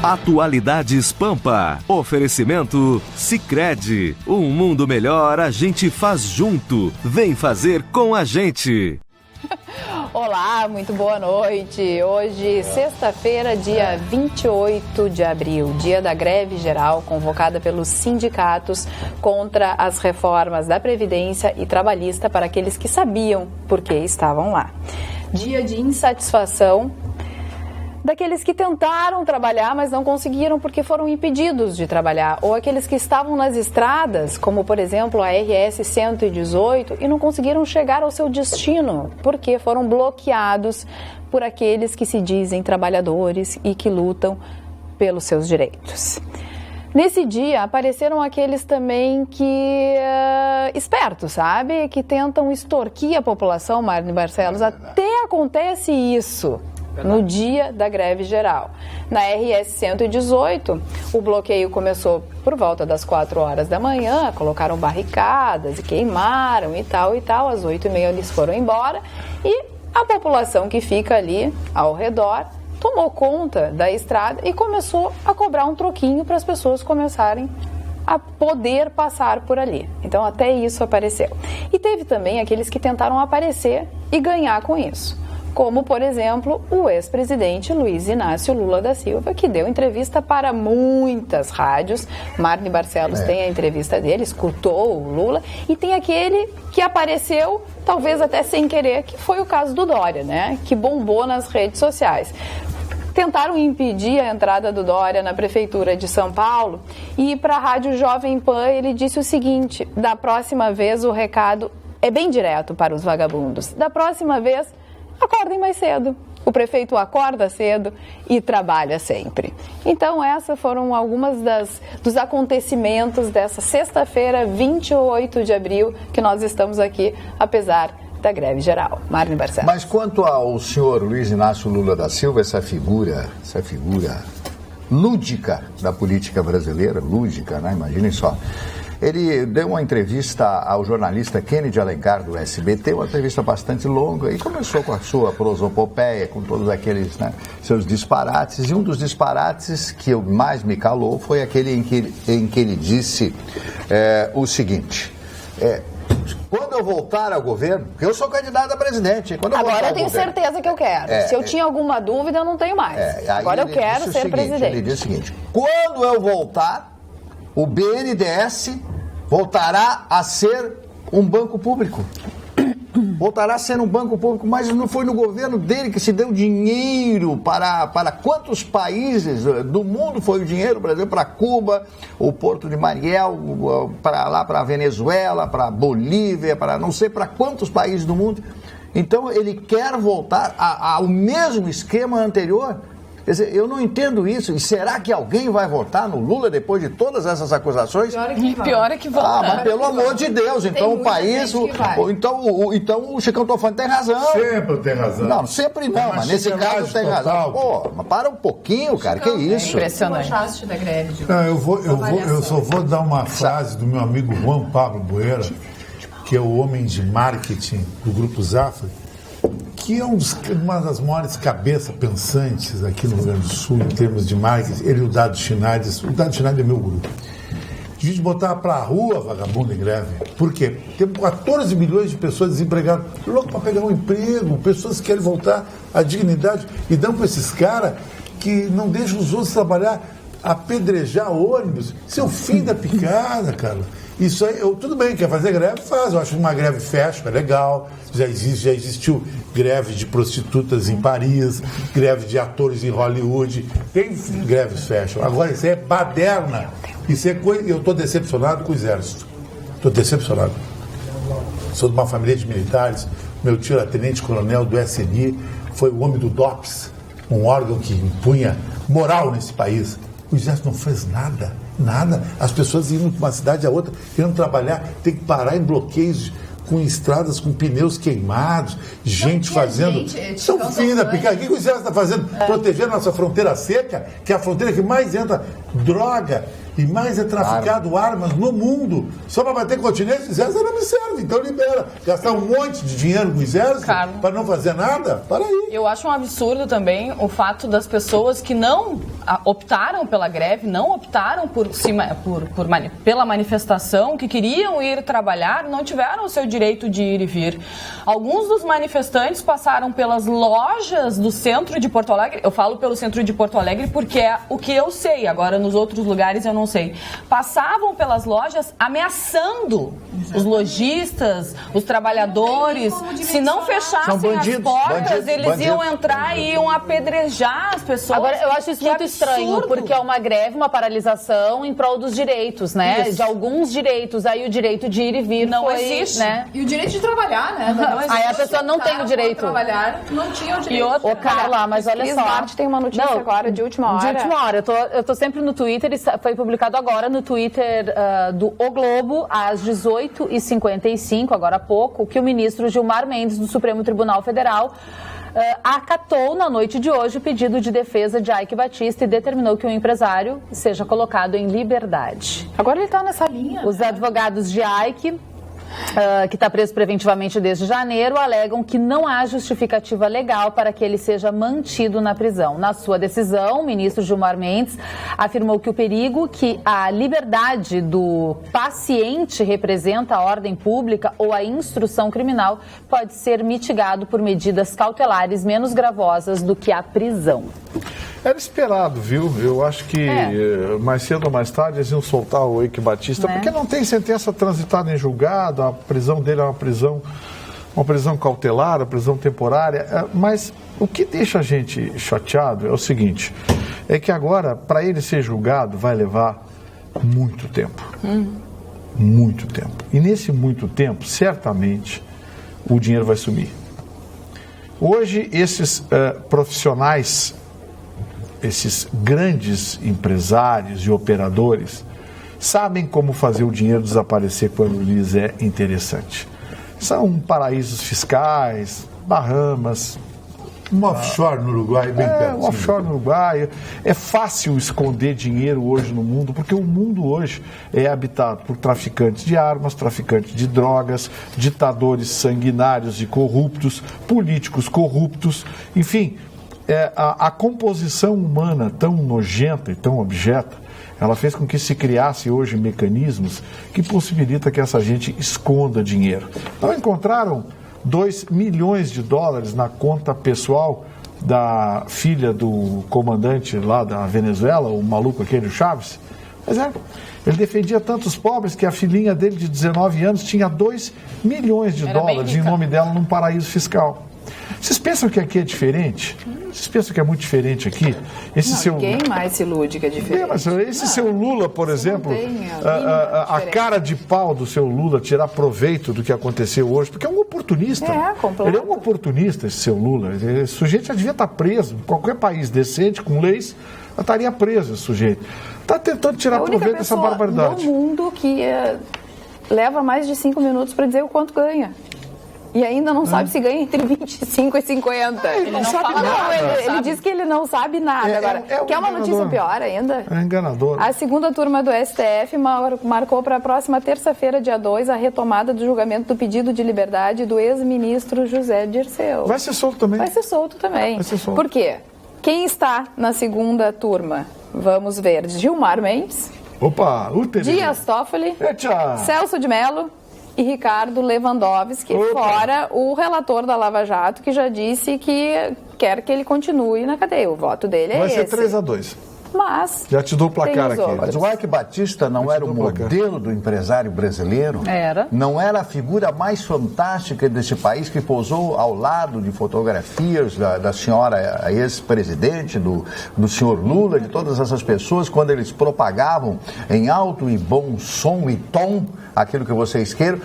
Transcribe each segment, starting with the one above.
Atualidades Pampa. Oferecimento Sicredi. Um mundo melhor a gente faz junto. Vem fazer com a gente. Olá, muito boa noite. Hoje, sexta-feira, dia 28 de abril, dia da greve geral convocada pelos sindicatos contra as reformas da Previdência e Trabalhista para aqueles que sabiam por que estavam lá. Dia de insatisfação daqueles que tentaram trabalhar, mas não conseguiram porque foram impedidos de trabalhar, ou aqueles que estavam nas estradas, como por exemplo a RS 118, e não conseguiram chegar ao seu destino, porque foram bloqueados por aqueles que se dizem trabalhadores e que lutam pelos seus direitos. Nesse dia apareceram aqueles também que, espertos, sabe? Que tentam extorquir a população, Marne Barcelos. Até acontece isso no dia da greve geral. Na RS 118, o bloqueio começou por volta das 4 horas da manhã, colocaram barricadas e queimaram e tal. Às 8h30 eles foram embora e a população que fica ali ao redor tomou conta da estrada e começou a cobrar um troquinho para as pessoas começarem a poder passar por ali. Então até isso apareceu. E teve também aqueles que tentaram aparecer e ganhar com isso, como, por exemplo, o ex-presidente Luiz Inácio Lula da Silva, que deu entrevista para muitas rádios. Marne Barcelos tem a entrevista dele, escutou o Lula, e tem aquele que apareceu, talvez até sem querer, que foi o caso do Dória, né? Que bombou nas redes sociais. Tentaram impedir a entrada do Dória na Prefeitura de São Paulo e para a Rádio Jovem Pan ele disse o seguinte: da próxima vez o recado é bem direto para os vagabundos. Da próxima vez, acordem mais cedo. O prefeito acorda cedo e trabalha sempre. Então, essas foram algumas dos acontecimentos dessa sexta-feira, 28 de abril, que nós estamos aqui, apesar da greve geral. Marne Barcelos. Mas quanto ao senhor Luiz Inácio Lula da Silva, essa figura lúdica da política brasileira, lúdica, né? Imaginem só. Ele deu uma entrevista ao jornalista Kennedy Alencar, do SBT, uma entrevista bastante longa, e começou com a sua prosopopeia, com todos aqueles, né, seus disparates. E um dos disparates que mais me calou foi aquele em que ele disse o seguinte: quando eu voltar ao governo, porque eu sou candidato a presidente. Agora eu tenho certeza que eu quero. Se eu tinha alguma dúvida, eu não tenho mais. Agora eu quero ser presidente. Ele disse o seguinte: quando eu voltar, o BNDES voltará a ser um banco público. Voltará a ser um banco público, mas não foi no governo dele que se deu dinheiro para quantos países do mundo foi o dinheiro, por exemplo, para Cuba, o Porto de Mariel, para lá, para Venezuela, para Bolívia, para não sei para quantos países do mundo. Então ele quer voltar ao mesmo esquema anterior. Quer dizer, eu não entendo isso. E será que alguém vai votar no Lula depois de todas essas acusações? Pior é que vai. Mas pelo amor de Deus, então o país... Então o Chicão Tofani tem razão. Sempre tem razão. Não, sempre não, mas nesse caso tem razão. Pô, mas para um pouquinho, cara, que isso? Impressionante. Da greve, não, eu só vou dar uma frase do meu amigo Juan Pablo Boeira, que é o homem de marketing do Grupo Zafra, que é uma das maiores cabeças pensantes aqui no Rio Grande do Sul em termos de marketing. Ele e o Dado Schneider. O Dado Schneider é meu grupo. A gente botar para a rua vagabundo em greve. Por quê? Temos 14 milhões de pessoas desempregadas, louco para pegar um emprego, pessoas que querem voltar à dignidade, e dão para esses caras que não deixam os outros trabalhar, apedrejar ônibus. Isso é o fim da picada, cara. Isso aí, tudo bem, quer fazer greve? Faz. Eu acho que uma greve fashion é legal. Já existiu greve de prostitutas em Paris, greve de atores em Hollywood. Tem greves fashion. Agora, isso aí é baderna. Isso é coisa. Eu estou decepcionado com o Exército. Estou decepcionado. Sou de uma família de militares. Meu tio era tenente-coronel do SNI, foi o homem do DOPS, um órgão que impunha moral nesse país. O Exército não fez nada. Nada. As pessoas indo de uma cidade a outra, querendo trabalhar, tem que parar em bloqueios com estradas com pneus queimados, gente fazendo... Isso é o fim da picada. O que o Exército está fazendo? Proteger a nossa fronteira seca, que é a fronteira que mais entra droga, e mais é traficado armas no mundo só para bater continente. O exército não me serve, então libera. Gastar um monte de dinheiro com o exército para não fazer nada? Para aí. Eu acho um absurdo também o fato das pessoas que não optaram pela greve, não optaram pela manifestação, que queriam ir trabalhar, não tiveram o seu direito de ir e vir. Alguns dos manifestantes passaram pelas lojas do centro de Porto Alegre. Eu falo pelo centro de Porto Alegre porque é o que eu sei. Agora, nos outros lugares, eu não sei. Passavam pelas lojas ameaçando os lojistas, os trabalhadores. Se não fechassem as portas, eles iam entrar e iam apedrejar as pessoas. Agora, eu acho isso muito estranho, porque é uma greve, uma paralisação em prol dos direitos, né? Isso. De alguns direitos. Aí o direito de ir e vir não foi, existe. Né? E o direito de trabalhar, né? Não existe. Aí a pessoa não tem o direito. Trabalhar, não tinha o direito. E outra, Ô, Carla, mas olha Cris só. Duarte tem uma notícia agora, de última hora. De última hora. Eu tô sempre no Twitter, foi publicado agora no Twitter do O Globo, às 18h55, agora há pouco, que o ministro Gilmar Mendes, do Supremo Tribunal Federal, acatou na noite de hoje o pedido de defesa de Eike Batista e determinou que o empresário seja colocado em liberdade. Agora ele está nessa linha. Os advogados de Eike, que está preso preventivamente desde janeiro, alegam que não há justificativa legal para que ele seja mantido na prisão. Na sua decisão, o ministro Gilmar Mendes afirmou que o perigo que a liberdade do paciente representa a ordem pública ou a instrução criminal pode ser mitigado por medidas cautelares menos gravosas do que a prisão. Era esperado, viu? Eu acho que mais cedo ou mais tarde eles iam soltar o Eike Batista, porque não tem sentença transitada em julgado, a prisão dele é uma prisão cautelar, uma prisão temporária. Mas o que deixa a gente chateado é o seguinte, é que agora, para ele ser julgado, vai levar muito tempo. Muito tempo. E nesse muito tempo, certamente, o dinheiro vai sumir. Hoje, esses profissionais, esses grandes empresários e operadores sabem como fazer o dinheiro desaparecer quando lhes é interessante. São paraísos fiscais, Bahamas. Um offshore no Uruguai, bem pertinho. Um offshore no Uruguai. É fácil esconder dinheiro hoje no mundo, porque o mundo hoje é habitado por traficantes de armas, traficantes de drogas, ditadores sanguinários e corruptos, políticos corruptos, enfim. A composição humana tão nojenta e tão abjeta, ela fez com que se criasse hoje mecanismos que possibilitam que essa gente esconda dinheiro. Então encontraram $2 milhões na conta pessoal da filha do comandante lá da Venezuela, o maluco aquele, o Chaves. Mas ele defendia tantos pobres que a filhinha dele de 19 anos tinha $2 milhões em nome dela num paraíso fiscal. Vocês pensam que aqui é diferente? Vocês pensam que é muito diferente aqui? Ninguém mais se ilude que é diferente. Mas seu Lula, por exemplo, a cara de pau do seu Lula tirar proveito do que aconteceu hoje, porque é um oportunista. Ele é um oportunista, esse seu Lula. Esse sujeito já devia estar preso. Em qualquer país decente, com leis, estaria preso esse sujeito. Está tentando tirar proveito dessa barbaridade. No mundo que leva mais de 5 minutos para dizer o quanto ganha. E ainda não sabe se ganha entre 25 e 50. Ele não sabe nada. Ele diz que ele não sabe nada. Agora, quer uma notícia pior ainda? É enganador. A segunda turma do STF marcou para a próxima terça-feira, dia 2, a retomada do julgamento do pedido de liberdade do ex-ministro José Dirceu. Vai ser solto também. Vai ser solto também. Vai ser solto. Por quê? Quem está na segunda turma? Vamos ver. Gilmar Mendes. Opa, Dias Toffoli. Eita. Celso de Mello. E Ricardo Lewandowski, fora o relator da Lava Jato, que já disse que quer que ele continue na cadeia. O voto dele é esse. Vai ser 3-2. Mas já te dou o placar aqui. Mas o Eike Batista não era o modelo do empresário brasileiro? Era. Não era a figura mais fantástica desse país, que pousou ao lado de fotografias da senhora ex-presidente, do senhor Lula, de todas essas pessoas, quando eles propagavam em alto e bom som e tom aquilo que vocês queiram.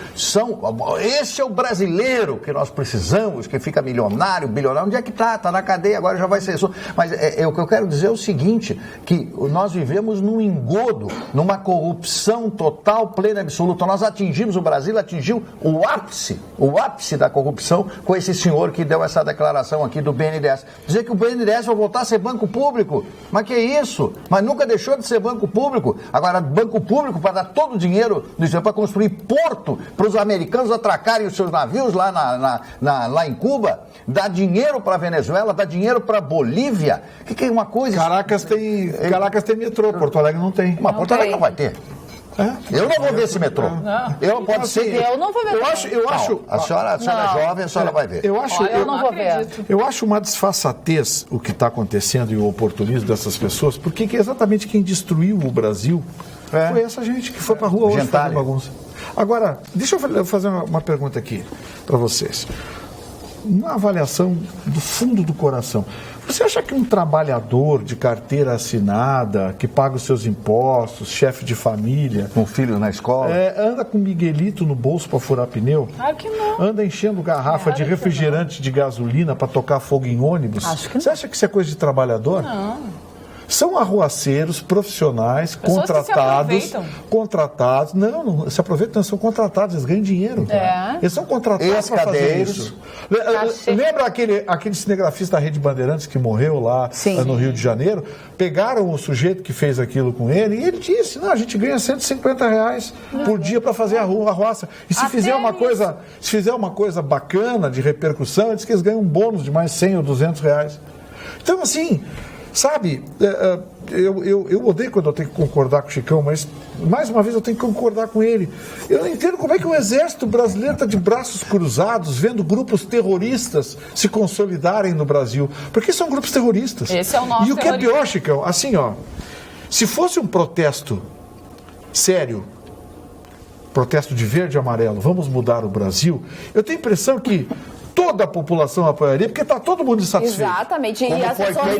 Esse é o brasileiro que nós precisamos, que fica milionário, bilionário. Onde é que está? Está na cadeia, agora já vai ser isso. Mas o que eu quero dizer é o seguinte, que nós vivemos num engodo, numa corrupção total, plena e absoluta. Nós atingimos, o Brasil atingiu o ápice da corrupção com esse senhor que deu essa declaração aqui do BNDES. Dizer que o BNDES vai voltar a ser banco público. Mas que isso? Mas nunca deixou de ser banco público. Agora, banco público para dar todo o dinheiro para construir porto para os americanos atracarem os seus navios lá em Cuba, dá dinheiro para a Venezuela, dá dinheiro para a Bolívia. Que é uma coisa... Caracas tem metrô, Porto Alegre não tem. Mas Porto Alegre não vai ter. Eu não vou ver esse metrô. Pode ser. Eu não vou ver. Eu acho. A senhora é jovem, a senhora vai ver. Eu não vou ver. Eu acho uma desfaçatez o que está acontecendo e o oportunismo dessas pessoas, porque exatamente quem destruiu o Brasil foi essa gente que foi para a rua hoje fazer bagunça. Agora, deixa eu fazer uma pergunta aqui para vocês. Uma avaliação do fundo do coração. Você acha que um trabalhador de carteira assinada, que paga os seus impostos, chefe de família... Com filhos na escola... anda com Miguelito no bolso para furar pneu? Claro que não. Anda enchendo garrafa de refrigerante de gasolina para tocar fogo em ônibus? Acho que não. Você acha que isso é coisa de trabalhador? Não. São arruaceiros, profissionais, contratados. Não se aproveitam, são contratados, eles ganham dinheiro. Eles são contratados para fazer isso. Lembra aquele cinegrafista da Rede Bandeirantes que morreu lá no Rio de Janeiro? Pegaram o sujeito que fez aquilo com ele e ele disse, a gente ganha R$150 por dia para fazer a arruaça. E se fizer uma coisa bacana de repercussão, ele diz que eles ganham um bônus de mais R$100 ou R$200. Então, assim... Sabe, eu odeio quando eu tenho que concordar com o Chicão, mas mais uma vez eu tenho que concordar com ele. Eu não entendo como é que o exército brasileiro está de braços cruzados, vendo grupos terroristas se consolidarem no Brasil. Porque são grupos terroristas. Esse é o nosso E o que é pior, Chicão, assim, se fosse um protesto sério, protesto de verde e amarelo, vamos mudar o Brasil, eu tenho a impressão que toda a população apoiaria, porque está todo mundo insatisfeito. Exatamente. E as pessoas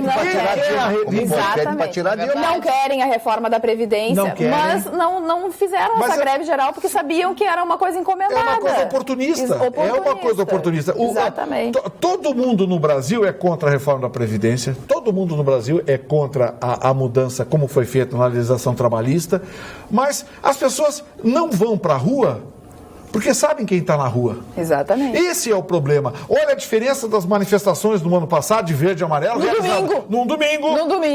não querem a reforma da Previdência, mas não fizeram essa greve geral porque sabiam que era uma coisa encomendada. É uma coisa oportunista. É uma coisa oportunista. Exatamente. Todo mundo no Brasil é contra a reforma da Previdência, todo mundo no Brasil é contra a mudança como foi feita na legislação trabalhista, mas as pessoas não vão para a rua porque sabem quem está na rua. Exatamente. Esse é o problema. Olha a diferença das manifestações do ano passado, de verde e amarelo. Num domingo.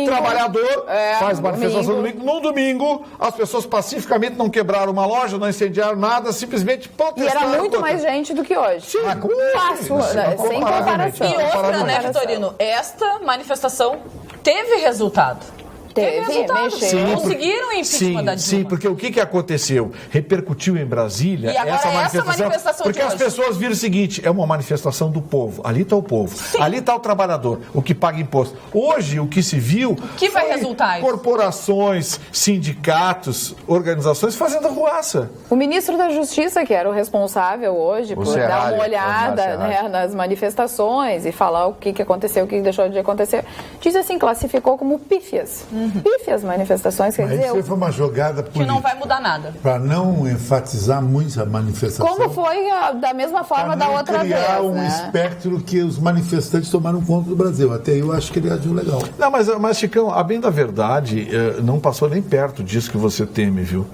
Trabalhador faz manifestação no domingo. Num domingo, as pessoas pacificamente não quebraram uma loja, não incendiaram nada, simplesmente protestaram. E era muito mais gente do que hoje. Sim, sem comparação. E outra, né, Vitorino? Esta manifestação teve resultado. Conseguiram o impeachment da Dilma. Sim, porque o que aconteceu? Repercutiu em Brasília essa manifestação porque as pessoas viram o seguinte, é uma manifestação do povo. Ali está o povo. Sim. Ali está o trabalhador, o que paga imposto. Hoje, o que se viu vai resultar corporações, sindicatos, organizações fazendo arruaça. O ministro da Justiça, que era o responsável hoje por dar uma olhada nas manifestações e falar o que aconteceu, o que deixou de acontecer, diz assim, classificou como pífias. Pífias manifestações, quer dizer... Isso foi uma jogada política. Que não vai mudar nada. Para não enfatizar muito a manifestação. Como foi da mesma forma da outra vez, criar um espectro que os manifestantes tomaram conta do Brasil. Até eu acho que ele agiu legal. Não, mas Chicão, a bem da verdade, não passou nem perto disso que você teme, viu?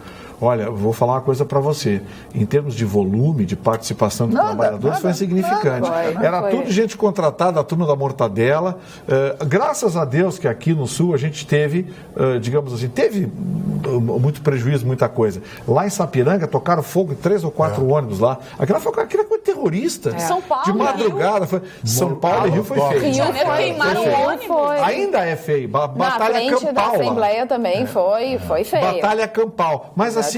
Olha, vou falar uma coisa para você. Em termos de volume, de participação dos trabalhadores, foi insignificante. Era tudo gente contratada, a turma da mortadela. Graças a Deus que aqui no Sul a gente teve, digamos assim, teve muito prejuízo, muita coisa. Lá em Sapiranga tocaram fogo em 3 ou 4 ônibus lá. Aquela coisa terrorista. São Paulo, de madrugada. São Paulo e Rio foi feio. Rio de Janeiro queimaram o ônibus. Ainda é feio. Batalha campal. Da Assembleia também foi feio. Batalha campal. Mas assim,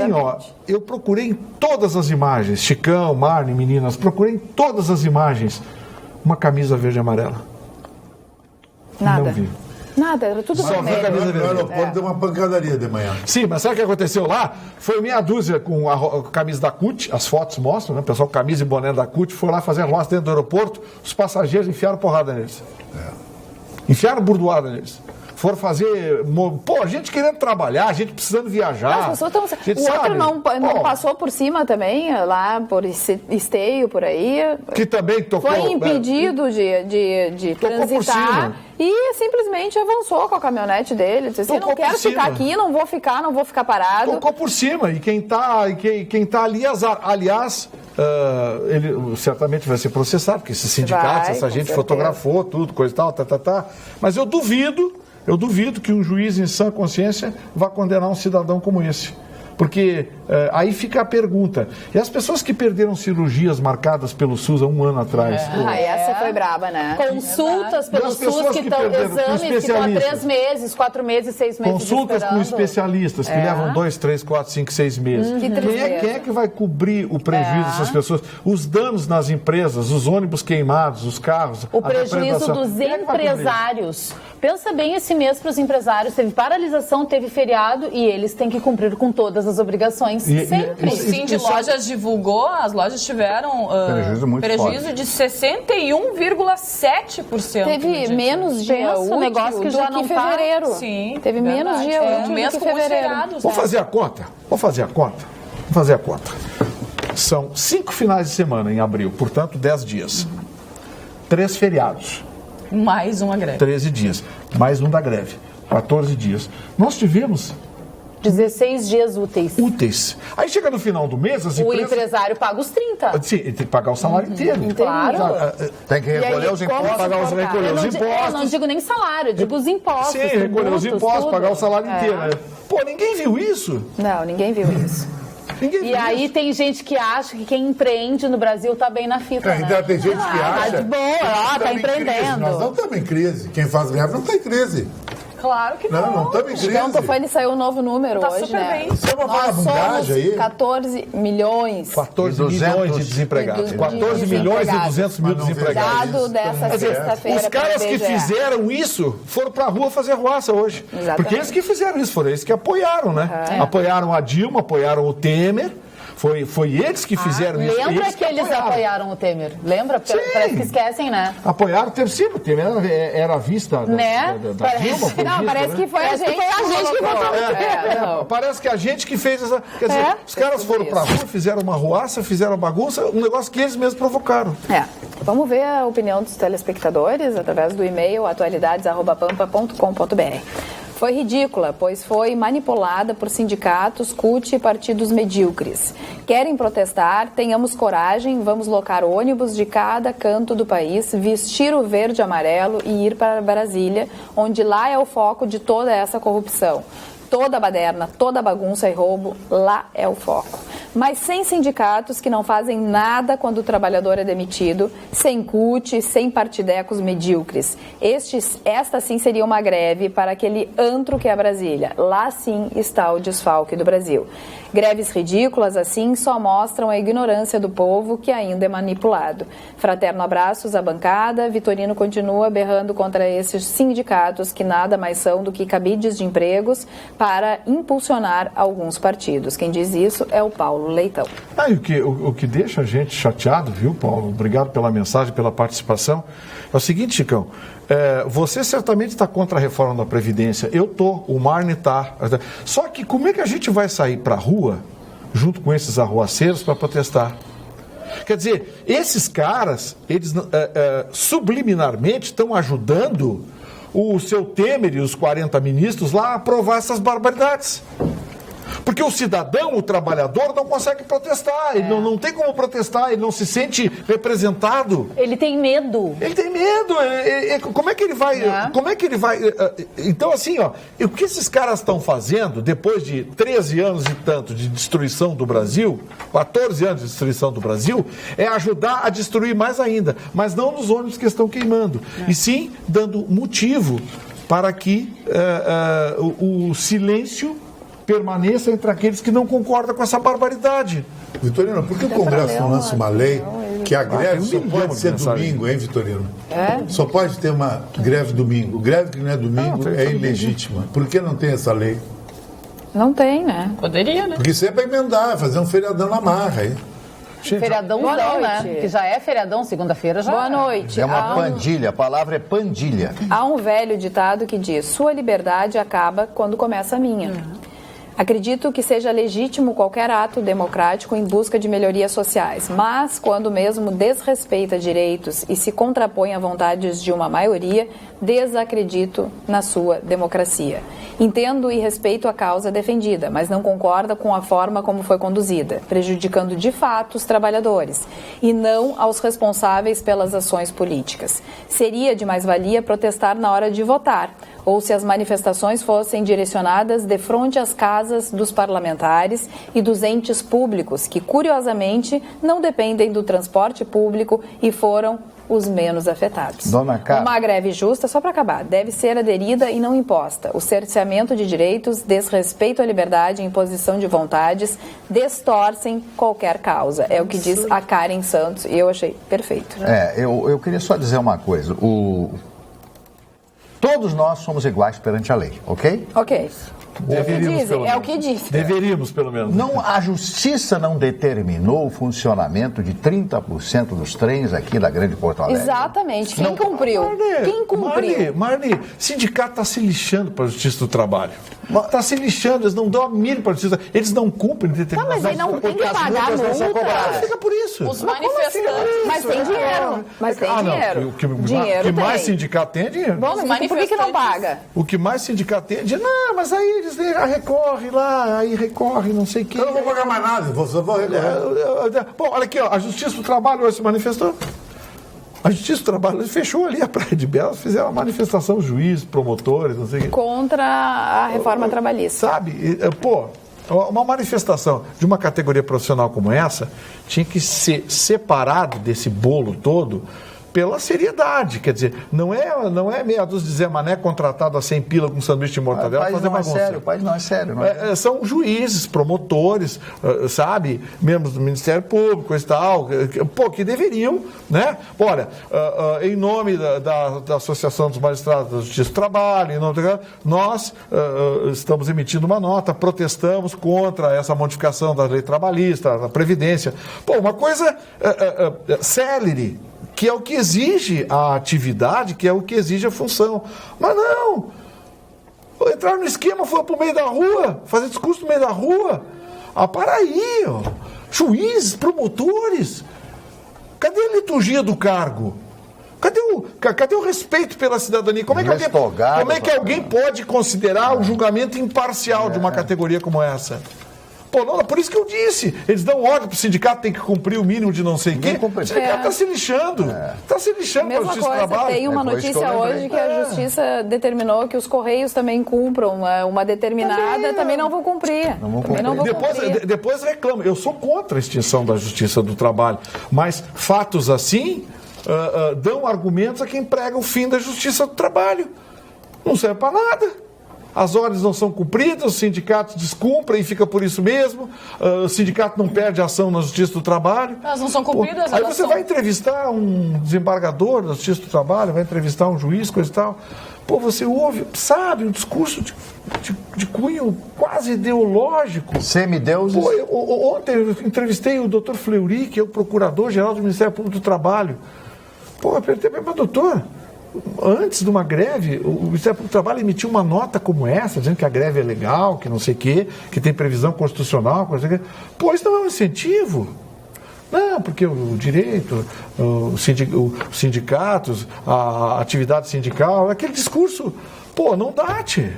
eu procurei em todas as imagens, Chicão, Marne, meninas, procurei em todas as imagens uma camisa verde e amarela. Nada. Não vi. Nada, era tudo vermelho. No aeroporto deu uma pancadaria de manhã. Sim, mas sabe o que aconteceu lá? Foi meia dúzia com a camisa da CUT, as fotos mostram, né? O pessoal com camisa e boné da CUT foi lá fazer roça dentro do aeroporto, os passageiros enfiaram porrada neles. Enfiaram burdoada neles. for fazer... Pô, a gente querendo trabalhar, a gente precisando viajar. As pessoas estão... O outro não passou por cima também, lá por Esteio, por aí. Que também tocou... Foi impedido de transitar e simplesmente avançou com a caminhonete dele. Disse assim, não quero ficar aqui, não vou ficar parado. Tocou por cima. E quem tá ali, aliás... ele certamente vai ser processado, porque esses sindicatos, essa gente fotografou tudo, coisa e tal, mas eu duvido que um juiz em sã consciência vá condenar um cidadão como esse. Porque aí fica a pergunta. E as pessoas que perderam cirurgias marcadas pelo SUS há um ano atrás? Essa foi braba, né? Consultas pelo SUS que estão, exames que estão há 3 meses, 4 meses, 6 meses Consultas com especialistas que levam 2, 3, 4, 5, 6 meses. Quem é que vai cobrir o prejuízo dessas pessoas? Os danos nas empresas, os ônibus queimados, os carros. O prejuízo dos empresários. Pensa bem esse mês para os empresários. Teve paralisação, teve feriado e eles têm que cumprir com todas as obrigações. Sempre. O Cindy Lojas divulgou, as lojas tiveram prejuízo de 61,7%. Teve menos dia útil negócio que já não fevereiro. Sim, teve menos dia útil mês que com fevereiro. feriados. Vamos fazer a conta? São 5 finais de semana em abril, portanto 10 dias. 3 feriados. Mais uma greve. 13 dias. Mais um da greve. 14 dias. Nós tivemos 16 dias úteis. Aí chega no final do mês, as empresas... O empresário paga os 30. Sim, ele tem que pagar o salário inteiro. Claro. Tem que recolher os impostos. Recolher os impostos. Eu não digo nem salário, eu digo os impostos. Sim, recolher os impostos, pagar o salário inteiro. Pô, ninguém viu isso? Não, ninguém viu isso. E aí tem gente que acha que quem empreende no Brasil tá bem na fita, né? Então tem gente que acha... Tá de boa, tá empreendendo. Nós não estamos em crise. Quem faz greve não está em crise. Claro que não. Não estamos em crise. Então, ele saiu um novo número Tá hoje, super né? bem. Isso é uma Nós vagabundagem aí. 14 milhões. 14 milhões de desempregados. 14 milhões e 200 mil desempregados. Dado dessa sexta-feira. Os caras que fizeram isso foram pra rua fazer ruaça hoje. Exatamente. Porque eles que fizeram isso, foram eles que apoiaram, né? Apoiaram a Dilma, apoiaram o Temer. Foi eles que fizeram isso. Lembra que eles apoiaram o Temer? Lembra? Parece que esquecem, né? Apoiaram o Temer. Sim, o Temer era a vista da Dilma. Parece que foi a gente que votou. Parece que a gente que fez essa... Quer dizer, os caras foram pra rua, fizeram uma ruaça, fizeram uma bagunça, um negócio que eles mesmos provocaram. Vamos ver a opinião dos telespectadores através do e-mail atualidades@pampa.com.br. Foi ridícula, pois foi manipulada por sindicatos, CUT e partidos medíocres. Querem protestar? Tenhamos coragem, vamos locar ônibus de cada canto do país, vestir o verde e amarelo e ir para Brasília, onde lá é o foco de toda essa corrupção. Toda baderna, toda bagunça e roubo, lá é o foco. Mas sem sindicatos que não fazem nada quando o trabalhador é demitido, sem CUT, sem partidecos medíocres. Esta sim seria uma greve para aquele antro que é Brasília. Lá sim está o desfalque do Brasil. Greves ridículas assim só mostram a ignorância do povo que ainda é manipulado. Fraterno abraços à bancada. Vitorino continua berrando contra esses sindicatos que nada mais são do que cabides de empregos para impulsionar alguns partidos. Quem diz isso é o Paulo Leitão. O que deixa a gente chateado, viu, Paulo? Obrigado pela mensagem, pela participação. É o seguinte, Chicão, você certamente está contra a reforma da Previdência. Eu estou, o Marne está. Só que como é que a gente vai sair para a rua, junto com esses arruaceiros, para protestar? Quer dizer, esses caras, eles subliminarmente estão ajudando o seu Temer e os 40 ministros lá a aprovar essas barbaridades. Porque o cidadão, o trabalhador, não consegue protestar. Ele não tem como protestar, ele não se sente representado. Ele tem medo. Ele tem medo. Como é que ele vai... Como é que ele vai... Então, assim, ó, o que esses caras estão fazendo, depois de 13 anos e tanto de destruição do Brasil, 14 anos de destruição do Brasil, é ajudar a destruir mais ainda. Mas não nos ônibus que estão queimando. E sim dando motivo para que o silêncio permaneça entre aqueles que não concordam com essa barbaridade. Vitorino, por que o Congresso não lança uma lei que a greve só pode ser domingo, hein, Vitorino? Só pode ter uma greve domingo. Greve que não é domingo é ilegítima. Por que não tem essa lei? Não tem, né? Poderia, né? Porque isso é para emendar, fazer um feriadão na marra, hein? Feriadão, né? Que já é feriadão, segunda-feira já. Boa noite. É uma pandilha, a palavra é pandilha. Há um velho ditado que diz: sua liberdade acaba quando começa a minha. Acredito que seja legítimo qualquer ato democrático em busca de melhorias sociais, mas quando mesmo desrespeita direitos e se contrapõe a vontades de uma maioria, desacredito na sua democracia. Entendo e respeito a causa defendida, mas não concordo com a forma como foi conduzida, prejudicando de fato os trabalhadores e não aos responsáveis pelas ações políticas. Seria de mais-valia protestar na hora de votar, ou se as manifestações fossem direcionadas de frente às casas dos parlamentares e dos entes públicos, que, curiosamente, não dependem do transporte público e foram os menos afetados. Dona Carla. Uma greve justa, só para acabar, deve ser aderida e não imposta. O cerceamento de direitos, desrespeito à liberdade e imposição de vontades distorcem qualquer causa. É o que diz a Karen Santos e eu achei perfeito. Eu queria só dizer uma coisa. Todos nós somos iguais perante a lei, ok? Ok. Deveríamos, pelo menos. É o que dizem. Deveríamos, pelo menos. A justiça não determinou o funcionamento de 30% dos trens aqui da Grande Porto Alegre? Exatamente. Quem cumpriu? Quem cumpriu? Marli, sindicato está se lixando para a Justiça do Trabalho. Está se lixando, eles não dão a mínima para a Justiça. Eles não cumprem determinações. Mas aí não tem que pagar multa. Fica por isso. Os manifestantes. Mas tem dinheiro. Mas tem dinheiro. O que Dinheiro mais tem. sindicato tem é dinheiro. Bom, mas por que não paga? O que mais sindicato tem é dinheiro. Não, mas aí eles recorrem lá, aí recorre, não sei o quê. Eu não vou pagar mais nada, vou recorrer. Bom, olha aqui, ó, a Justiça do Trabalho hoje se manifestou. A Justiça do Trabalho fechou ali a Praia de Belas, fizeram uma manifestação, juízes, promotores, não sei o quê. Contra a reforma trabalhista. Sabe, uma manifestação de uma categoria profissional como essa tinha que ser separado desse bolo todo pela seriedade, quer dizer, não é meia dúzia de Zé Mané contratado a 100 pila com sanduíche de mortadela fazer bagunça. O país não é sério. São juízes, promotores, sabe, membros do Ministério Público e tal, que deveriam, né? Olha, em nome da Associação dos Magistrados da Justiça do Trabalho, nós estamos emitindo uma nota, protestamos contra essa modificação da lei trabalhista, da Previdência. Uma coisa célere, que é o que exige a atividade, que é o que exige a função. Mas não! Entrar no esquema, foi para o meio da rua, fazer discurso no meio da rua. Para aí, ó. Juízes, promotores. Cadê a liturgia do cargo? Cadê o respeito pela cidadania? Como é que alguém pode considerar o julgamento imparcial de uma categoria como essa? Por isso que eu disse, eles dão ordem para o sindicato, tem que cumprir o mínimo de não sei o quê. O sindicato está se lixando. Está se lixando para a Justiça do Trabalho. Tem uma notícia hoje que a Justiça determinou que os Correios também cumpram uma determinada, também não vão cumprir. Depois reclamo. Eu sou contra a extinção da Justiça do Trabalho, mas fatos assim dão argumentos a quem prega o fim da Justiça do Trabalho. Não serve para nada. As ordens não são cumpridas, os sindicatos descumprem e fica por isso mesmo. O sindicato não perde ação na Justiça do Trabalho. Elas não são cumpridas. Aí você vai entrevistar um desembargador da Justiça do Trabalho, vai entrevistar um juiz, coisa e tal. Você ouve, sabe, um discurso de cunho quase ideológico. Semideuses. Ontem eu entrevistei o Dr. Fleury, que é o Procurador-Geral do Ministério Público do Trabalho. Eu perguntei, mas doutor, antes de uma greve, o Ministério Público do Trabalho emitiu uma nota como essa, dizendo que a greve é legal, que não sei o quê, que tem previsão constitucional, isso não é um incentivo. Não, porque o direito, os sindicatos, a atividade sindical, aquele discurso, não dá, tchê.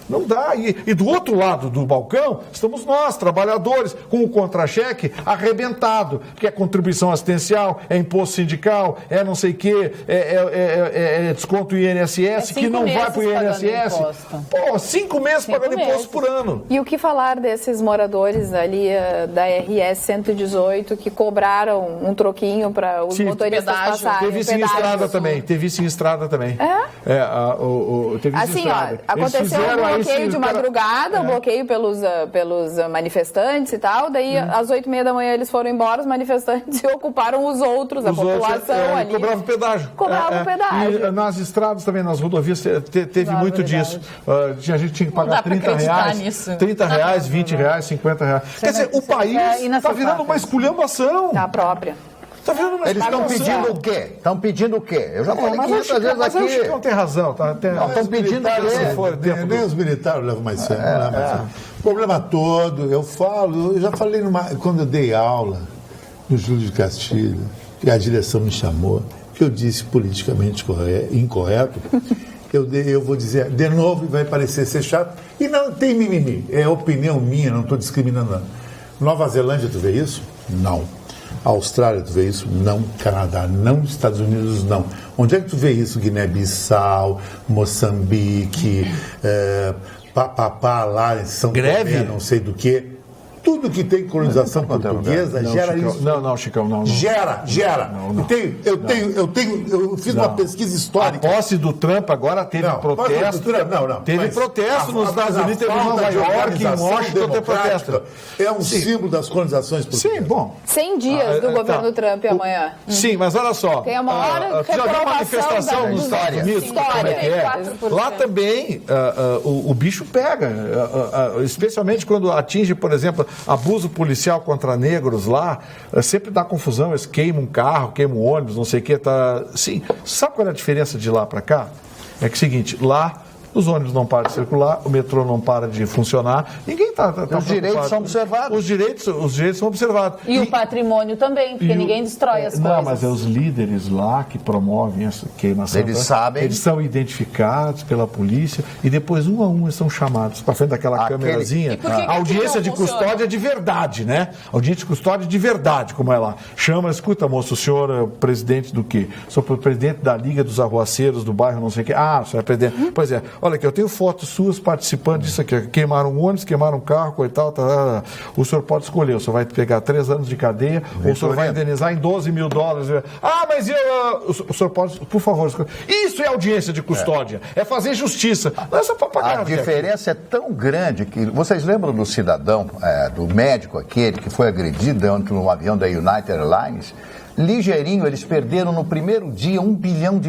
Não dá. E do outro lado do balcão, estamos nós, trabalhadores, com o contra-cheque arrebentado, que é contribuição assistencial, é imposto sindical, é não sei o quê, é desconto INSS, que não vai para o INSS. 5 meses pagando imposto por ano. E o que falar desses moradores ali da RS 118 que cobraram um troquinho para os motoristas passarem? Teve isso em estrada também. Teve isso em estrada também. Teve isso em estrada. Aconteceu bloqueio de madrugada, o bloqueio pelos manifestantes e tal, daí às 8h30 da manhã eles foram embora, os manifestantes e ocuparam os outros, a população ali. Cobrava pedágio. Cobrava pedágio. E nas estradas também, nas rodovias, teve muito disso. A gente tinha que pagar R$30, 30 reais, 20 reais, 50 reais. Quer dizer, o país está virando uma esculhambação. Da própria. Eles estão pedindo o quê? Estão pedindo o quê? Eu já falei 500 vezes aqui. Mas o Chicão tem razão. Estão pedindo o quê? Nem os militares levam mais sério. O problema todo, eu já falei quando eu dei aula no Júlio de Castilho, e a direção me chamou, que eu disse politicamente incorreto, eu vou dizer de novo e vai parecer ser chato, e não tem mimimi, é opinião minha, não estou discriminando nada. Nova Zelândia, tu vê isso? Não. Austrália, tu vê isso? Não. Canadá, não. Estados Unidos, não. Onde é que tu vê isso? Guiné-Bissau, Moçambique, lá em São Tomé, não sei do que. Tudo que tem colonização portuguesa gera Chicão, isso. Não, Chicão, não. Gera. Eu fiz uma pesquisa histórica. A posse do Trump agora teve protesto. Teve protesto nos Estados Unidos, teve em Nova York, em Washington, teve protesto. É um símbolo das colonizações portuguesas. Sim, bom. 100 dias do governo Trump amanhã. Sim, mas olha só. Tem a maior já viu manifestação nos Estados Unidos? Como é que é? Lá também o bicho pega, especialmente quando atinge, por exemplo, abuso policial contra negros lá, sempre dá confusão, eles queimam um carro, queimam um ônibus, não sei o que, Sim, sabe qual é a diferença de lá para cá? É que é o seguinte, lá os ônibus não param de circular, o metrô não para de funcionar, ninguém está os direitos são observados. Os direitos são observados. E o patrimônio também, porque ninguém destrói as coisas. Não, mas é os líderes lá que promovem essa queimação. Eles sabem. Eles são identificados pela polícia e depois um a um eles são chamados para frente daquela câmerazinha. A audiência de custódia de verdade, né? Audiência de custódia de verdade, como é lá. Chama, escuta, moço, o senhor é o presidente do quê? Sou o presidente da Liga dos Arruaceiros do bairro não sei o quê. Ah, o senhor é presidente. Pois é. Olha aqui, eu tenho fotos suas participando disso aqui. Queimaram um ônibus, queimaram um carro, coitado. O senhor pode escolher. O senhor vai pegar 3 anos de cadeia ou o senhor vai indenizar em $12 mil. Ah, mas o senhor pode, por favor, escolher. Isso é audiência de custódia. É fazer justiça. Não é só papagaio. A diferença é tão grande que... Vocês lembram do cidadão, do médico aquele que foi agredido dentro de um avião da United Airlines? Ligeirinho, eles perderam no primeiro dia $1 bilhão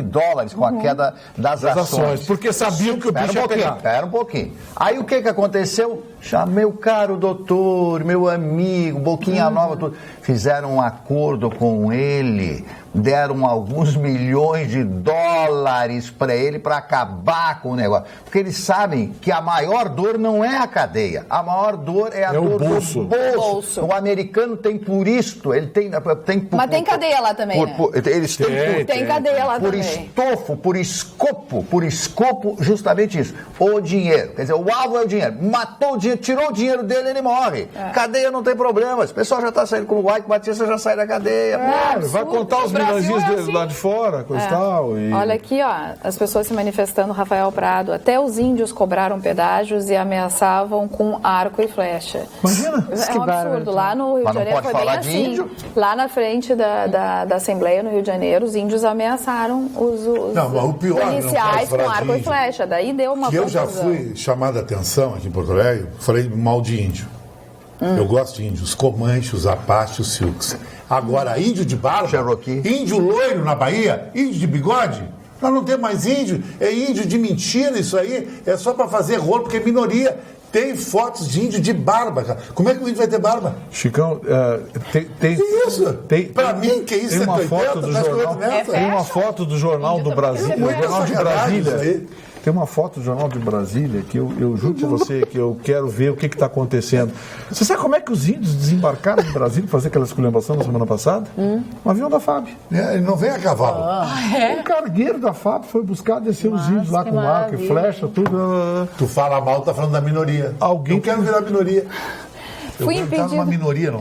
com a queda das ações. Porque sabiam que o bicho ia pegar. Espera um pouquinho. Aí o que aconteceu? Chamei o caro doutor, meu amigo, Boquinha Nova, tudo. Fizeram um acordo com ele, deram alguns milhões de dólares para ele para acabar com o negócio. Porque eles sabem que a maior dor não é a cadeia, a maior dor é a dor do bolso. O americano tem por isto, ele tem mas tem cadeia lá também, né? Eles têm tem cadeia lá por também. Estofo, por escopo, justamente isso. O dinheiro. Quer dizer, o alvo é o dinheiro. Matou o dinheiro, tirou o dinheiro dele, ele morre. Cadeia não tem problemas. O pessoal já está saindo, como o Ike Batista já sai da cadeia. Vai contar os milhões dele lá de fora, coisa e tal. E... Olha aqui, ó, as pessoas se manifestando, Rafael Prado. Até os índios cobraram pedágios e ameaçavam com arco e flecha. Imagina. É um absurdo. Lá no Rio de Janeiro foi bem assim. Lá na frente da Assembleia, no Rio de Janeiro, os índios ameaçaram os policiais com arco e flecha. Daí deu uma confusão. Eu já fui chamado a atenção aqui em Porto Alegre, falei mal de índio. Eu gosto de índios, Comanche, os Apache, os Sioux. Agora, índio de barba, Cherokee. Índio loiro na Bahia, índio de bigode, nós não temos mais índio, é índio de mentira isso aí, é só para fazer rolo, porque é minoria. Tem fotos de índio de barba, cara. Como é que o índio vai ter barba? Chicão, tem... Que isso? Pra mim, que isso tem uma é 80, foto do jornal, tem uma foto do Jornal do Brasil, Jornal de Brasília. Tem uma foto do Jornal de Brasília que eu juro pra você que eu quero ver o que está acontecendo. Você sabe como é que os índios desembarcaram em Brasília para fazer aquela esculhambação na semana passada? Um avião da FAB. Ele não vem a cavalo. O cargueiro da FAB foi buscar descer os índios lá com arco e flecha, tudo. Tu fala mal, tá falando da minoria. Eu quero virar minoria. Fui impedido. Numa minoria, não.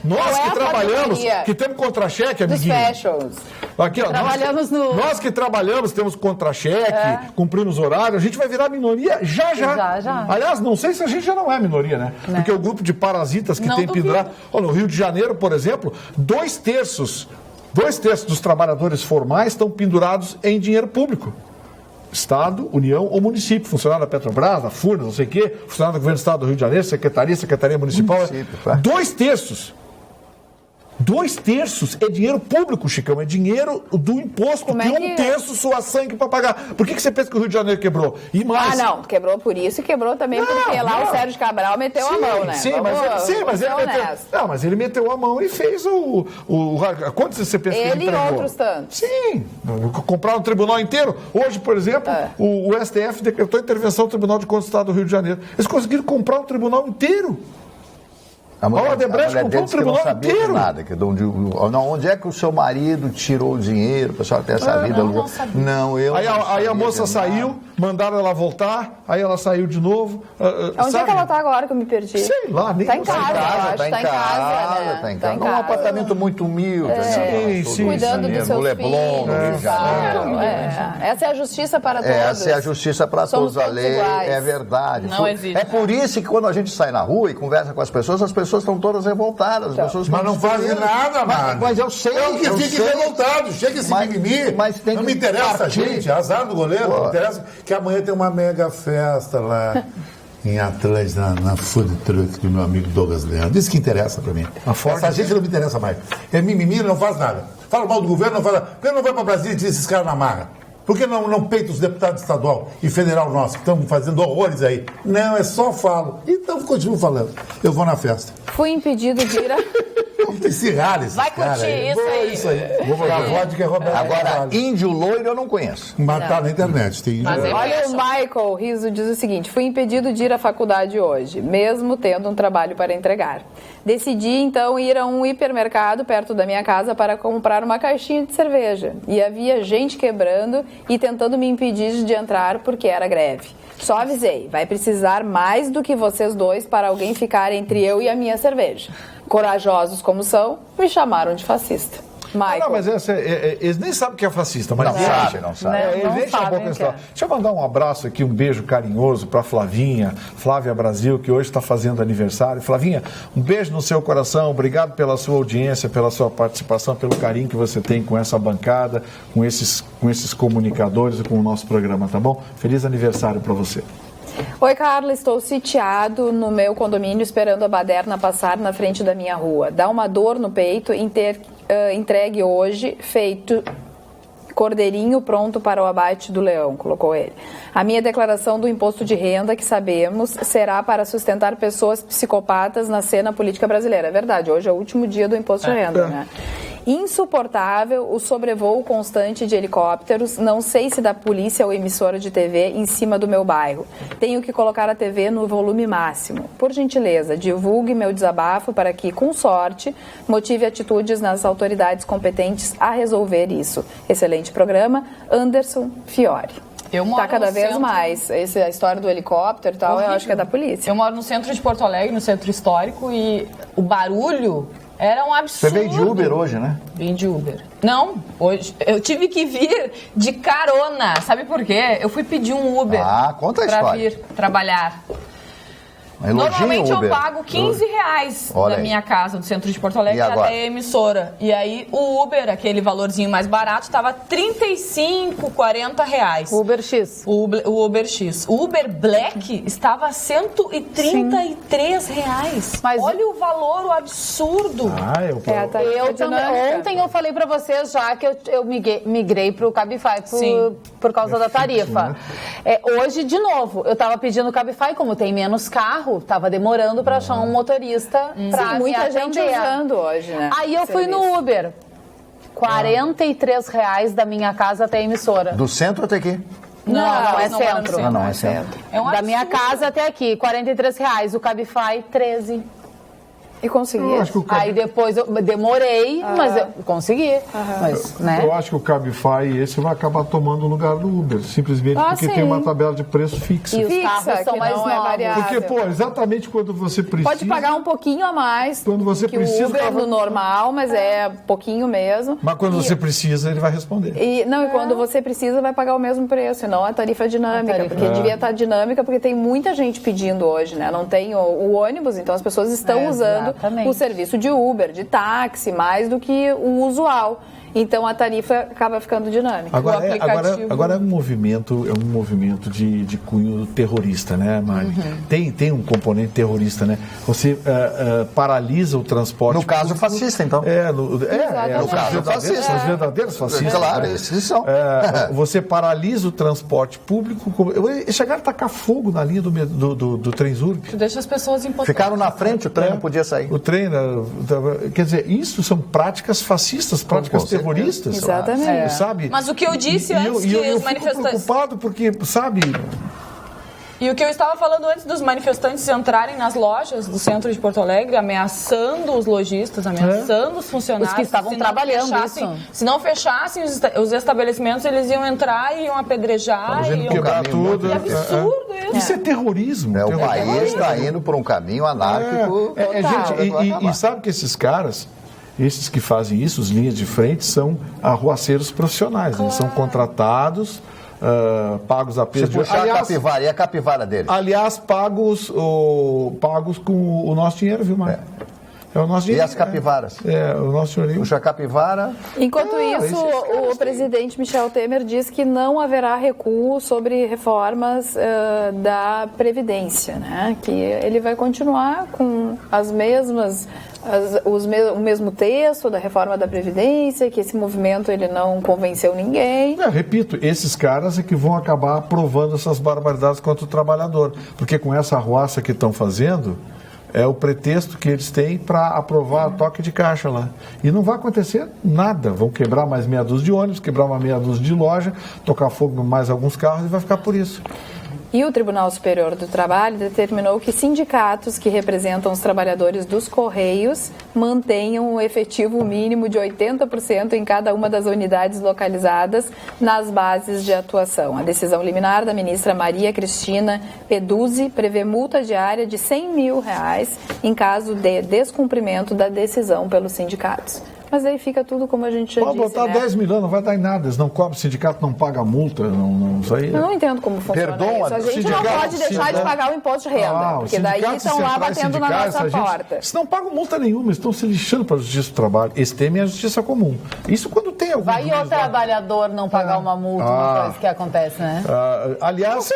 Nós que trabalhamos, que temos contra-cheque, amiguinho. Dos fashions. Aqui, ó, nós que trabalhamos, temos contra-cheque, cumprimos horário, a gente vai virar minoria já. Aliás, não sei se a gente já não é minoria, né? Porque o grupo de parasitas que tem pendurado... Olha, no Rio de Janeiro, por exemplo, 2/3 dos trabalhadores formais estão pendurados em dinheiro público. Estado, União ou município. Funcionário da Petrobras, da Furnas, não sei o quê, funcionário do Governo do Estado do Rio de Janeiro, Secretaria Municipal. Município, 2/3 é dinheiro público, Chicão, é dinheiro do imposto, que 1/3 sua sangue para pagar. Por que você pensa que o Rio de Janeiro quebrou? E mais... Ah, não, quebrou por isso e quebrou também porque lá o Sérgio Cabral meteu a mão, né? Mas ele meteu a mão e fez quantos você pensa que ele entregou? E outros tantos. Sim, compraram o tribunal inteiro. Hoje, por exemplo, o STF decretou intervenção do Tribunal de Contas do Estado do Rio de Janeiro. Eles conseguiram comprar o tribunal inteiro. A mulher disse que não sabia de nada. Onde é que o seu marido tirou o dinheiro para a senhora ter essa vida? Aí a moça saiu, mandaram ela voltar, aí ela saiu de novo. Onde é que ela está agora que eu me perdi? Sei lá, nem Está em casa, está em casa. Num apartamento muito humilde. Sim. Cuidando dos seus filhos. Essa é a justiça para todos. Essa é a justiça para todos. A lei é verdade. Não existe. É por isso que quando a gente sai na rua e conversa com as pessoas estão todas revoltadas. Mas não fazem nada, mano. Mas eu sei. Eu que fique revoltado. Chega esse mimimi. Não me interessa, gente. Azar do goleiro. Não interessa que amanhã tem uma mega festa lá em Atlântida, na food truck do meu amigo Douglas Leandro. Isso que interessa pra mim. Essa gente não me interessa mais. É mimimi, não faz nada. Fala mal do governo, não fala. Por que não vai pra Brasília e tira esses caras na marra? Por que não peita os deputados estadual e federal nossos, que estão fazendo horrores aí? Não, é só falo. Então continuo falando. Eu vou na festa. Fui impedido de ir a... Vai curtir isso aí. Vou jogar vodka e Roberto. Agora, índio loiro eu não conheço. Mas tá na internet. Tem Olha, o Michael Riso diz o seguinte: fui impedido de ir à faculdade hoje, mesmo tendo um trabalho para entregar. Decidi, então, ir a um hipermercado perto da minha casa para comprar uma caixinha de cerveja. E havia gente quebrando e tentando me impedir de entrar porque era greve. Só avisei, vai precisar mais do que vocês dois para alguém ficar entre eu e a minha cerveja. Corajosos como são, me chamaram de fascista. Não, mas eles nem sabem que é fascista, mas não sabem. Eles enchem a boca nessa história. Deixa eu mandar um abraço aqui, um beijo carinhoso para Flávia Brasil, que hoje está fazendo aniversário. Flavinha, um beijo no seu coração, obrigado pela sua audiência, pela sua participação, pelo carinho que você tem com essa bancada, com esses comunicadores e com o nosso programa, tá bom? Feliz aniversário para você. Oi, Carla, estou sitiado no meu condomínio esperando a baderna passar na frente da minha rua. Dá uma dor no peito em ter entregue hoje, feito cordeirinho pronto para o abate do leão, colocou ele. A minha declaração do imposto de renda, que sabemos, será para sustentar pessoas psicopatas na cena política brasileira. É verdade, hoje é o último dia do imposto de renda, né? Insuportável o sobrevoo constante de helicópteros, não sei se da polícia ou emissora de TV em cima do meu bairro. Tenho que colocar a TV no volume máximo. Por gentileza, divulgue meu desabafo para que, com sorte, motive atitudes nas autoridades competentes a resolver isso. Excelente programa, Anderson Fiore. Está cada vez mais. A história do helicóptero e tal, horrível. Eu acho que é da polícia. Eu moro no centro de Porto Alegre, no centro histórico, e o barulho era um absurdo. Você veio de Uber hoje, né? Vim de Uber. Não, hoje eu tive que vir de carona. Sabe por quê? Eu fui pedir um Uber. Conta a história. Pra vir trabalhar. Normalmente eu pago R$15 da minha casa, do centro de Porto Alegre, até a emissora. E aí o Uber, aquele valorzinho mais barato, estava R$35, R$40. Uber X. O Uber X. O Uber Black estava R$133. Mas olha o valor, o absurdo. Ontem eu falei para vocês já que eu migrei para o Cabify por causa da tarifa. Hoje, de novo, eu estava pedindo o Cabify, como tem menos carro, tava demorando para achar um motorista para me atender. Muita gente usando hoje, né? Aí eu fui no Uber. R$43 da minha casa até a emissora. Do centro até aqui? Não, é centro. Não, é centro. Da minha casa até aqui, R$43. O Cabify, 13. E consegui. Aí depois eu demorei, mas eu consegui. Mas, né? Eu acho que o Cabify esse vai acabar tomando o lugar do Uber, simplesmente porque tem uma tabela de preço fixa. E os carros são mais novos. Porque, exatamente quando você precisa... Pode pagar um pouquinho a mais quando você que precisa, o Uber no normal, mas é pouquinho mesmo. Mas quando você precisa, ele vai responder. E quando você precisa, vai pagar o mesmo preço, e não a tarifa dinâmica, porque devia estar dinâmica, porque tem muita gente pedindo hoje, né? Não tem o ônibus, então as pessoas estão usando o serviço de Uber, de táxi, mais do que o usual. então a tarifa acaba ficando dinâmica. Agora é um movimento de cunho terrorista, né, Mari? Tem um componente terrorista, né? Você paralisa o transporte. No caso fascista, então. No caso fascista. Os verdadeiros fascistas. Claro, esses são. Você paralisa o transporte público. Chegaram a tacar fogo na linha do trem Zurb. Deixa as pessoas impotentes. Ficaram na frente, o trem não podia sair. O trem, quer dizer, isso são práticas fascistas, práticas terroristas. Exatamente. Sabe? Mas o que eu disse antes que os manifestantes... Eu fico preocupado porque, sabe... E o que eu estava falando antes dos manifestantes entrarem nas lojas do centro de Porto Alegre, ameaçando os lojistas, ameaçando os funcionários. Os que estavam trabalhando isso. Se não fechassem os estabelecimentos, eles iam entrar e iam apedrejar, iam quebrar tudo. Que absurdo isso. Isso é terrorismo. O país está indo por um caminho anárquico. Gente, e sabe que esses caras... Esses que fazem isso, os linhas de frente, são arruaceiros profissionais. Eles são contratados, pagos a peso de ouro. Aliás, a capivara, e a capivara deles? Aliás, pagos com o nosso dinheiro, viu, Mário? É o nosso dinheiro. E as capivaras? O nosso dinheiro. Puxa a capivara. Enquanto isso, o presidente Michel Temer diz que não haverá recuo sobre reformas da Previdência, né? Que ele vai continuar com as mesmas... o mesmo texto da reforma da Previdência, que esse movimento ele não convenceu ninguém. Repito, esses caras é que vão acabar aprovando essas barbaridades contra o trabalhador, porque com essa arruaça que estão fazendo, é o pretexto que eles têm para aprovar a toque de caixa lá. E não vai acontecer nada, vão quebrar mais meia dúzia de ônibus, quebrar uma meia dúzia de loja, tocar fogo em mais alguns carros e vai ficar por isso. E o Tribunal Superior do Trabalho determinou que sindicatos que representam os trabalhadores dos Correios mantenham o efetivo mínimo de 80% em cada uma das unidades localizadas nas bases de atuação. A decisão liminar da ministra Maria Cristina Peduzzi prevê multa diária de R$100 mil em caso de descumprimento da decisão pelos sindicatos. Mas aí fica tudo como a gente já disse, Pode botar 10 milhões, não vai dar em nada. Eles não cobram, o sindicato não paga multa, isso aí... Eu não entendo como funciona isso. A gente não pode deixar de pagar o imposto de renda, porque daí estão lá batendo na nossa porta. Eles não pagam multa nenhuma, eles estão se lixando para a justiça do trabalho. Eles temem a justiça comum. Isso quando tem algum... Vai o trabalhador não pagar uma multa, uma coisa que acontece, né? Aliás,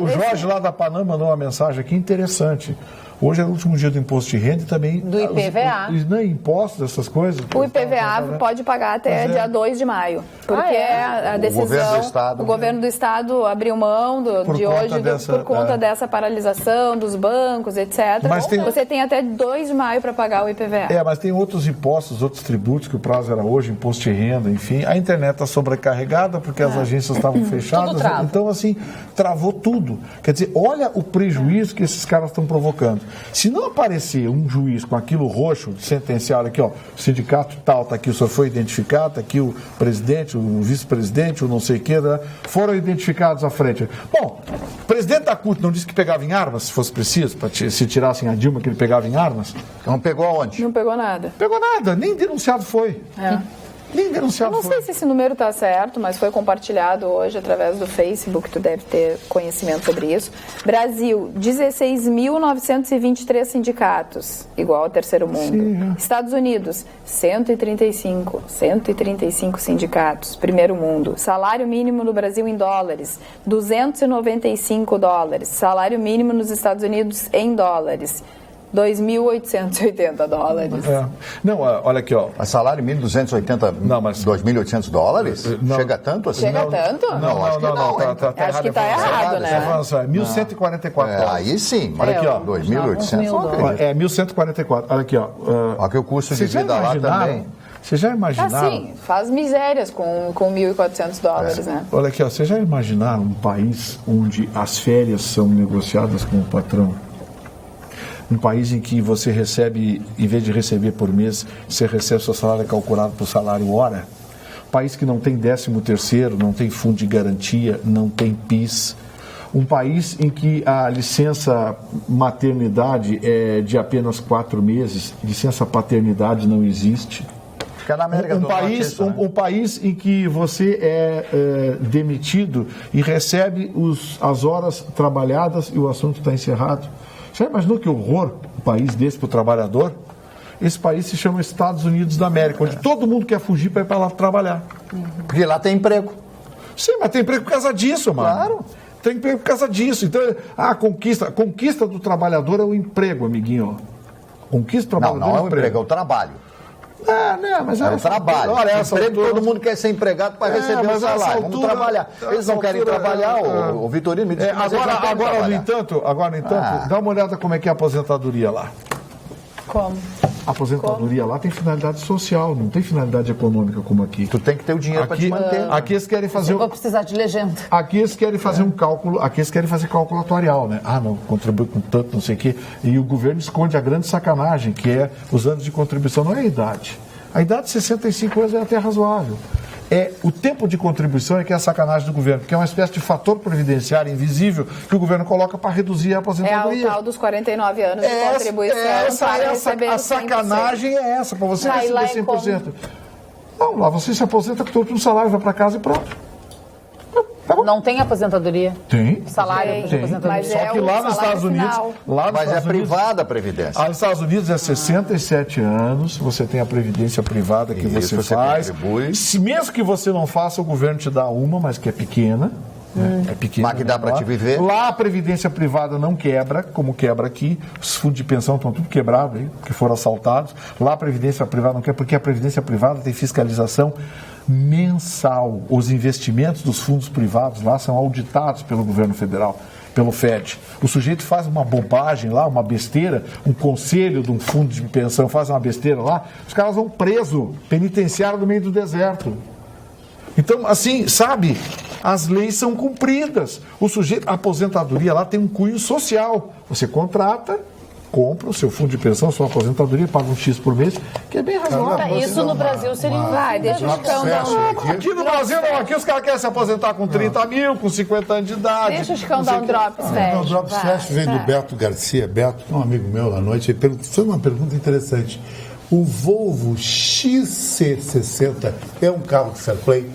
o Jorge lá da Panam mandou uma mensagem aqui interessante. Hoje é o último dia do imposto de renda e também... Do IPVA. Impostos, essas coisas. O IPVA pode pagar até dia 2 de maio. Porque a decisão... O governo do Estado abriu mão de hoje por conta dessa paralisação dos bancos, etc. Mas você tem até 2 de maio para pagar o IPVA. Mas tem outros impostos, outros tributos, que o prazo era hoje, imposto de renda, enfim. A internet está sobrecarregada porque as agências estavam fechadas. Então, assim, travou tudo. Quer dizer, olha o prejuízo que esses caras estão provocando. Se não aparecer um juiz com aquilo roxo, sentenciado aqui, o sindicato tal, está aqui, o senhor foi identificado, está aqui o presidente, o vice-presidente, o não sei o que, foram identificados à frente. Bom, o presidente da CUT não disse que pegava em armas, se fosse preciso, se tirassem a Dilma, que ele pegava em armas? Não pegou aonde? Não pegou nada. Pegou nada, nem denunciado foi. Nem denunciado foi. Não sei se esse número está certo, mas foi compartilhado hoje através do Facebook, tu deve ter conhecimento sobre isso. Brasil, 16.923 sindicatos, igual ao terceiro mundo. Sim. Estados Unidos, 135 sindicatos, primeiro mundo. Salário mínimo no Brasil em dólares, $295. Salário mínimo nos Estados Unidos em dólares, $2.880. Não, olha aqui, ó. A salário mínimo $2.800? Não. Chega tanto assim? Chega tanto? Não, acho que não. Acho que está errado, né? 1.144. Aí sim. Olha aqui, ó. 2.800. 1.144. Olha aqui, ó. Aqui o custo de vida lá também. Você já imaginaram? Sim, faz misérias com $1.400, né? Olha aqui, ó. Você já imaginaram um país onde as férias são negociadas com o patrão? Um país em que você recebe, em vez de receber por mês, você recebe seu salário calculado por salário hora. Um país que não tem 13º, não tem fundo de garantia, não tem PIS. Um país em que a licença maternidade é de apenas 4 meses, licença paternidade não existe. Um país em que você é demitido e recebe as horas trabalhadas e o assunto está encerrado. Já imaginou que horror um país desse para o trabalhador? esse país se chama Estados Unidos da América, onde todo mundo quer fugir para ir para lá trabalhar. Porque lá tem emprego. Sim, mas tem emprego por causa disso, mano. Claro. Tem emprego por causa disso. Então, a conquista do trabalhador é o emprego, amiguinho. Conquista do trabalhador Não é o emprego, é o trabalho. Mas é o trabalho. Olha, todo mundo quer ser empregado para receber o salário. Vamos trabalhar. Eles não querem trabalhar, o Vitorino me disse que agora, no entanto, dá uma olhada como é que é a aposentadoria lá. Como? A aposentadoria lá tem finalidade social, não tem finalidade econômica como aqui. Tu tem que ter o dinheiro para te manter. Aqui eles querem fazer... Eu vou precisar de legenda. Aqui eles querem fazer um cálculo, aqui eles querem fazer cálculo atuarial, né? Não, contribui com tanto, não sei o quê. E o governo esconde a grande sacanagem, que é os anos de contribuição, não é a idade. A idade de 65 anos é até razoável. O tempo de contribuição é que é a sacanagem do governo, porque é uma espécie de fator previdenciário invisível que o governo coloca para reduzir a aposentadoria. É o tal dos 49 anos de contribuição para receber a sacanagem é essa, para você receber 100%. Não, lá você se aposenta com todo um salário, vai para casa e pronto. Não tem aposentadoria? Tem. Salário de aposentadoria. Mas Só que lá nos Estados Unidos... Mas é privada a Previdência. Lá nos Estados Unidos é 67 anos, você tem a Previdência privada que você faz. Mesmo que você não faça, o governo te dá uma, mas que é pequena. É pequena. Mas que dá para te viver. Lá a Previdência privada não quebra, como quebra aqui. Os fundos de pensão estão tudo quebrados, que foram assaltados. Lá a Previdência privada não quebra, porque a Previdência privada tem fiscalização mensal. Os investimentos dos fundos privados lá são auditados pelo governo federal, pelo FED. O sujeito faz uma bobagem lá, uma besteira, um conselho de um fundo de pensão faz uma besteira lá, os caras vão preso, penitenciário no meio do deserto. Então, assim, sabe, as leis são cumpridas. A aposentadoria lá tem um cunho social. Você contrata, compra o seu fundo de pensão, sua aposentadoria, paga um X por mês, que é bem razoável. Isso no Brasil seria deixa o Chicão dar Aqui no Brasil não, aqui os caras querem se aposentar com 30 mil, com 50 anos de idade. Deixa o Chicão dar um Drops Fast. O Drops Fast vem do Beto Garcia. Beto, um amigo meu à noite, foi uma pergunta interessante. O Volvo XC60 é um carro de fair play?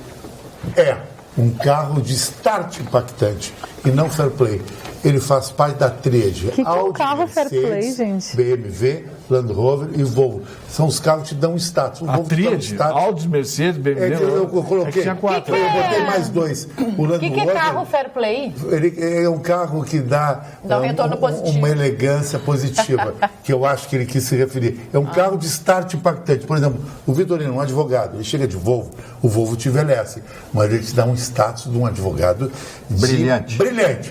É um carro de start impactante e não fair play. Ele faz parte da tríade. Que Audi, é um carro fair play, gente? BMW, Land Rover e Volvo. São os carros que dão status. O a tríade? Audi, Mercedes, BMW. Eu coloquei. Tinha 4. Eu botei mais 2. O Land Rover. O que é carro fair play? Ele é um carro que dá um retorno positivo. Uma elegância positiva, que eu acho que ele quis se referir. É um carro de start impactante. Por exemplo, o Vitorino, um advogado, ele chega de Volvo, o Volvo te envelhece, mas ele te dá um status de um advogado brilhante.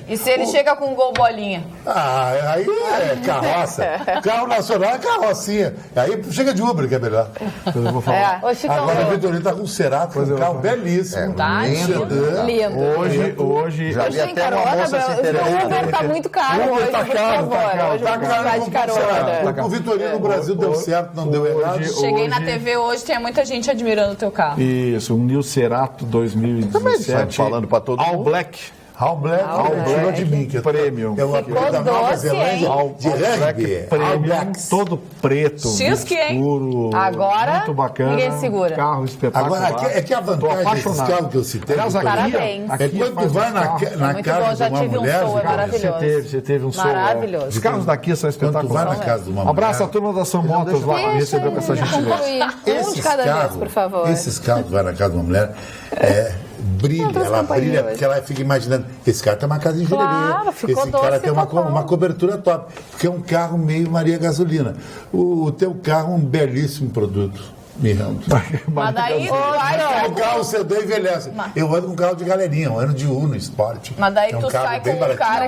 E se ele chega com um Gol bolinha? Aí é carroça. Carro nacional é carrocinha. Aí chega de Uber, que é melhor. Eu vou falar. Agora o Vitorino tá com um Cerato, um carro belíssimo. Lindo. Hoje já vi até uma moça se interessando. O Uber tá muito caro hoje, por favor. Hoje eu vou precisar de carona. O Vitorino no Brasil deu certo, não deu errado. Cheguei na TV hoje, tem muita gente admirando o teu carro. Isso, um New Cerato 2017. Falando para todo mundo. All Black. All Black, tirou de mim, que Premium. É uma coisa da Nova Zelândia de rugby. Premium, todo preto, escuro, agora, muito bacana. Ninguém segura. Carro espetacular. Agora, é que a vantagem desses carros que eu citei... Parabéns. É quando tu vai na casa de uma mulher... Você teve um som. Maravilhoso. Os carros daqui são espetaculares. Quando tu vai na casa de uma mulher... Abraço a turma da São Motos lá, que recebeu com essa gentileza. Um de cada vez, por favor. Esses carros que vai na casa de uma mulher... Brilha, ela brilha, porque ela fica imaginando, esse cara tem uma casa em Jurerê, esse cara tem uma cobertura top, porque é um carro meio Maria Gasolina. O teu carro é um belíssimo produto, Miranda. Mas daí o carro sedã envelhece. Eu ando com um carro de galerinha, eu ando de Uno Sport. Mas daí tu sai com um cara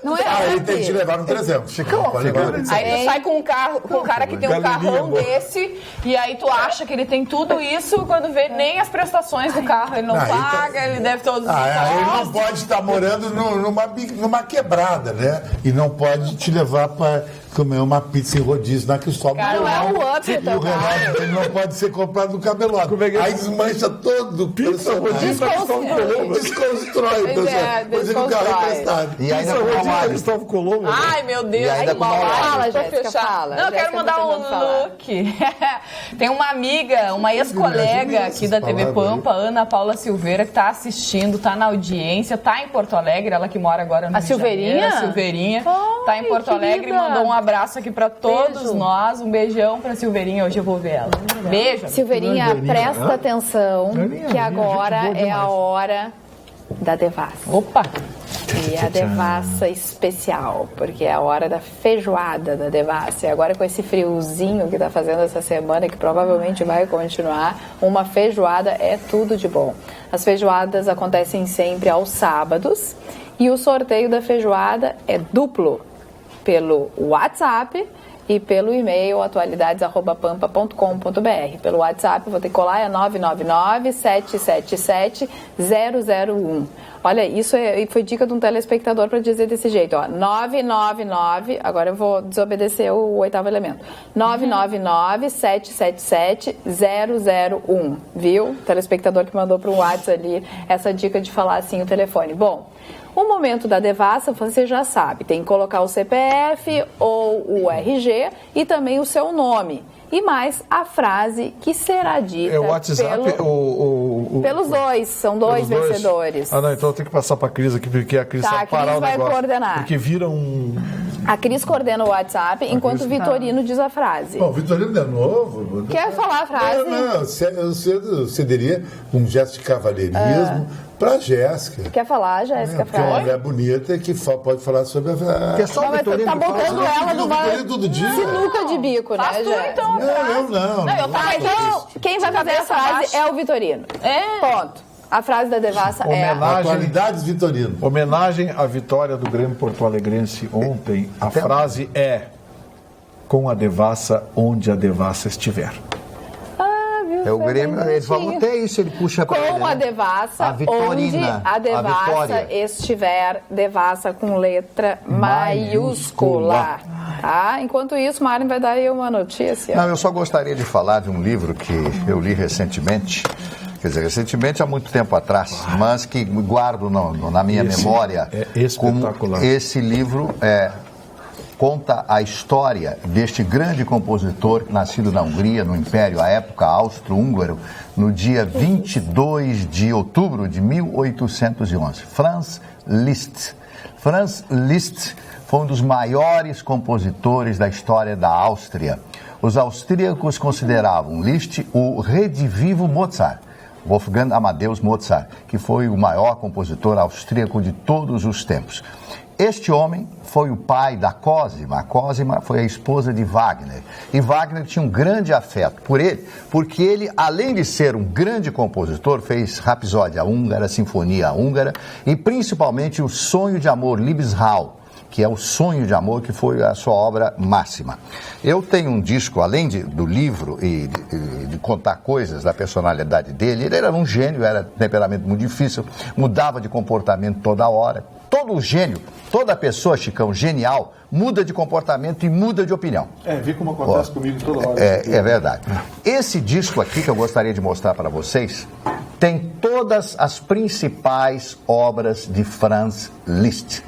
Não é Aí tem que te levar no 300. Aí tu sai com um cara que tem um carrão desse, e aí tu acha que ele tem tudo isso, quando vê nem as prestações do carro, ele não paga, ele deve todos os Aí ele não pode estar morando numa quebrada, né? E não pode te levar para comer uma pizza em rodízio na Cristóvão. Cara, não é o up, e o relógio dele não pode ser comprado no cabelado. Aí desmancha todo o personagem. Desconstrói o personagem. Depois ele o carro emprestado. E ainda com Cristóvão Colombo. Ai, meu Deus. E ainda com Fala, Jéssica, fala. Não, eu quero mandar um look. Tem uma amiga, uma ex-colega aqui da TV Pampa, Ana Paula Silveira, que está assistindo, está na audiência, está em Porto Alegre, ela que mora agora no Rio de Janeiro. A Silveirinha? Está em Porto Alegre e mandou um abraço abraço aqui pra todos nós. Um beijão pra Silveirinha. Hoje eu vou ver ela. Beijo. Silveirinha, presta atenção que agora é a hora da devassa. Opa! E a devassa especial, porque é a hora da feijoada da devassa. E agora com esse friozinho que tá fazendo essa semana, que provavelmente vai continuar, uma feijoada é tudo de bom. As feijoadas acontecem sempre aos sábados e o sorteio da feijoada é duplo, pelo WhatsApp e pelo e-mail atualidades@pampa.com.br. Pelo WhatsApp, vou ter que colar, é 999-777-001. Olha, isso foi dica de um telespectador para dizer desse jeito, ó, 999, agora eu vou desobedecer o 8º elemento, 999-777-001, viu? O telespectador que mandou para o WhatsApp ali essa dica de falar assim o telefone. Bom, o momento da devassa, você já sabe, tem que colocar o CPF ou o RG e também o seu nome. E mais a frase que será dita. É o WhatsApp pelos dois, são dois vencedores. Ah, não, então eu tenho que passar para a Cris aqui, porque a Cris tá, parar o negócio. vai coordenar. Porque vira um... A Cris coordena o WhatsApp, enquanto o Vitorino diz a frase. Bom, o Vitorino é novo. Quer falar a frase? Não, eu cederia um gesto de cavalheirismo para a Jéssica. Quer falar, Jéssica? Porque é uma mulher bonita que pode falar sobre a... Que é só o Vitorino tá botando ela numa sinuca de bico, né, Jéssica? Então, não. Então, quem vai fazer essa frase é o Vitorino. Ponto. A frase da devassa é... Atualidades Vitorino. Homenagem à vitória do Grêmio Porto Alegrense ontem. A frase é: com a devassa onde a devassa estiver. É o Grêmio, ele falou até isso, ele puxa para ele. Com a devassa, onde a devassa estiver, devassa com letra maiúscula. Tá? Enquanto isso, Maren vai dar aí uma notícia. Não, eu só gostaria de falar de um livro que eu li recentemente. Quer dizer, recentemente, há muito tempo atrás, mas que guardo na minha memória. É espetacular. Esse livro conta a história deste grande compositor nascido na Hungria, no Império, à época austro-húngaro, no dia 22 de outubro de 1811. Franz Liszt. Franz Liszt foi um dos maiores compositores da história da Áustria. Os austríacos consideravam Liszt o redivivo Mozart. Wolfgang Amadeus Mozart, que foi o maior compositor austríaco de todos os tempos. Este homem foi o pai da Cosima. A Cosima foi a esposa de Wagner. E Wagner tinha um grande afeto por ele, porque ele, além de ser um grande compositor, fez Rapsódia Húngara, Sinfonia Húngara e principalmente o Sonho de Amor, Liebeshaus, que é o Sonho de Amor, que foi a sua obra máxima. Eu tenho um disco, além do livro e de contar coisas da personalidade dele, ele era um gênio, era temperamento muito difícil, mudava de comportamento toda hora. Todo gênio, toda pessoa, Chicão, genial, muda de comportamento e muda de opinião. Vi como acontece comigo toda hora. É verdade. Esse disco aqui que eu gostaria de mostrar para vocês tem todas as principais obras de Franz Liszt.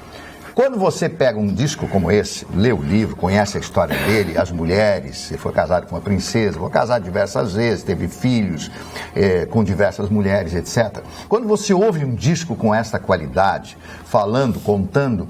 Quando você pega um disco como esse, lê o livro, conhece a história dele, as mulheres, ele foi casado com uma princesa, foi casado diversas vezes, teve filhos com diversas mulheres, etc. Quando você ouve um disco com essa qualidade, falando, contando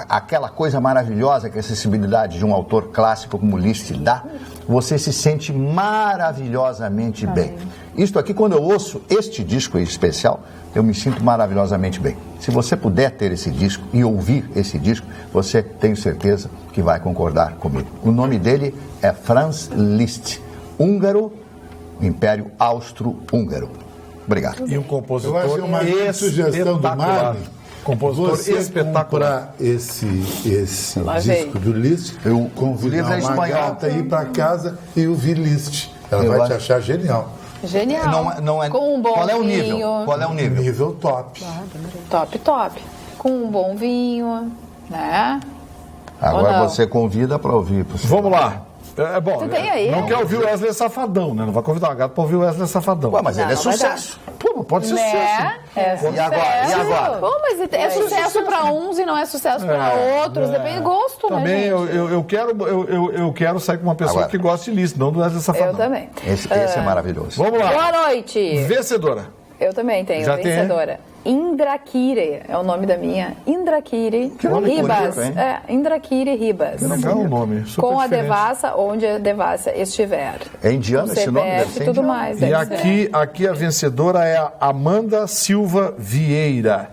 aquela coisa maravilhosa que a sensibilidade de um autor clássico como Liszt dá, você se sente maravilhosamente bem. Isto aqui, quando eu ouço este disco em especial, eu me sinto maravilhosamente bem. Se você puder ter esse disco e ouvir esse disco, você tenho certeza que vai concordar comigo. O nome dele é Franz Liszt, húngaro, Império Austro-Húngaro. Obrigado. E um compositor eu acho uma sugestão do Marlon. Compositor você espetacular. Esse disco do Liszt, eu convido a Margarita a ir para casa e ouvir Liszt. Ela vai te achar genial. Genial. Não é... Com um bom Qual é o vinho. nível? Qual é o nível? Nível top. Top. Com um bom vinho, né? Agora você convida para ouvir. Vamos lá. Bom, tu tem aí, não quer ouvir o Wesley Safadão, né? Não vai convidar uma gata para ouvir o Wesley Safadão. Ué, mas ele é sucesso. Pô, pode ser sucesso. E agora? Bom, mas é sucesso para uns e não é sucesso para outros. Depende do gosto, também, né, gente? eu quero sair com uma pessoa agora, que gosta de Liszt, não do Wesley Safadão. Eu também. Esse é maravilhoso. Vamos lá. Boa noite. Vencedora. Eu também tenho, Já vencedora. Indrakire, é o nome da minha. Indrakire Ribas. Indrakire Ribas. Que legal o nome. Super com diferente. a devassa, onde a devassa estiver. É indiano esse nome? Deve ser tudo indiano. Mais. E aqui a vencedora é a Amanda Silva Vieira.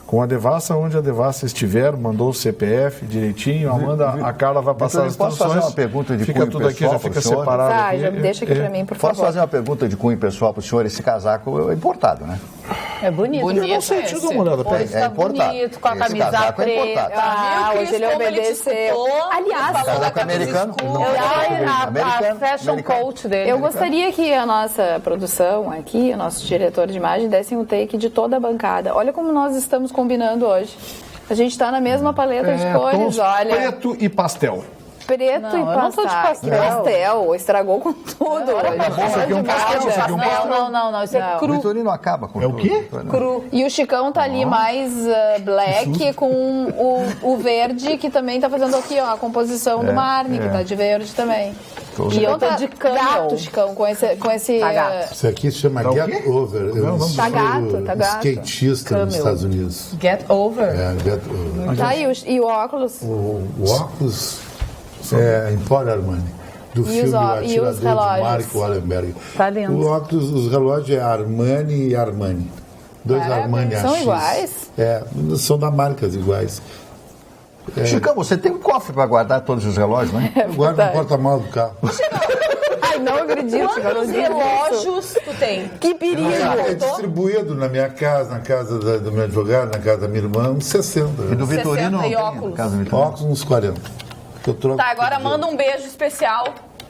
Com a devassa, onde a devassa estiver, mandou o CPF direitinho. Amanda, a Carla vai passar as instruções. Posso fazer uma pergunta de fica cunho tudo pessoal aqui, já fica pro senhor? separado. Tá, aqui. já deixa aqui pra mim, por favor. Posso fazer uma pergunta de cunho pessoal para o senhor? Esse casaco é importado, né? É bonito. Eu não sei, deixa eu dar uma olhada. Hoje tá importado. bonito, com a Esse camisa casaco é preta. importado. Hoje ele obedeceu. Aliás, Casaco americano. A fashion coach dele. eu gostaria que a nossa produção aqui, o nosso diretor de imagem, dessem um take de toda a bancada. Olha como nós estamos combinando hoje. A gente está na mesma paleta de cores, olha. Preto e pastel. Preto Não, e eu não sou de pastel. pastel. Estragou com tudo. Isso aqui é um pastel, isso aqui é um pastel. Não, isso é cru. O Vitorino acaba com É o quê? Cru. E o Chicão tá ali mais black com o verde, que também tá fazendo aqui, ó, a composição do Marne, que tá de verde também. E eu tá de gato, Chicão, com esse Tá gato. Isso aqui se chama Get Over. Eu sou Tá gato. skatista nos Estados Unidos. Get over. Get Over. Tá, e o óculos? O óculos é Emporio Armani, do filme O Atirador de Mark Wallenberg. Tá lindo. O óculos, os relógios é Armani e Armani. Dois Armani AX. São iguais? São da marcas iguais. Chicão, você tem um cofre para guardar todos os relógios, né? Guarda no porta-malas do carro. Ai, não acredito. Quantos relógios tu tem? Que perigo. É distribuído na minha casa, na casa do meu advogado, na casa da minha irmã, uns 60. E do Vitorino 60 e não tem, óculos. na casa do Vitorino. Óculos, uns 40. Que eu troco Tá, agora todo manda dia. um beijo especial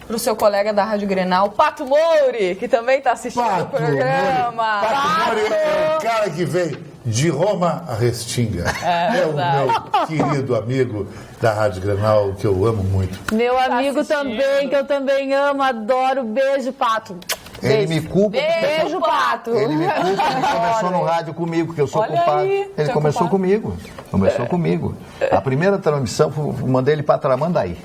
pro seu colega da Rádio Grenal, Pato Mouri, que também tá assistindo o programa. Pato Mouri é o cara que veio de Roma a Restinga. É o meu querido amigo da Rádio Grenal, que eu amo muito. Meu amigo também, que eu também amo, adoro. Beijo, Pato. Ele me culpa. Beijo, Pato. Ele me culpa, ele começou no rádio comigo, que eu sou Olha culpado. aí, Ele começou comigo. Comigo. A primeira transmissão, mandei ele para Tramandaí.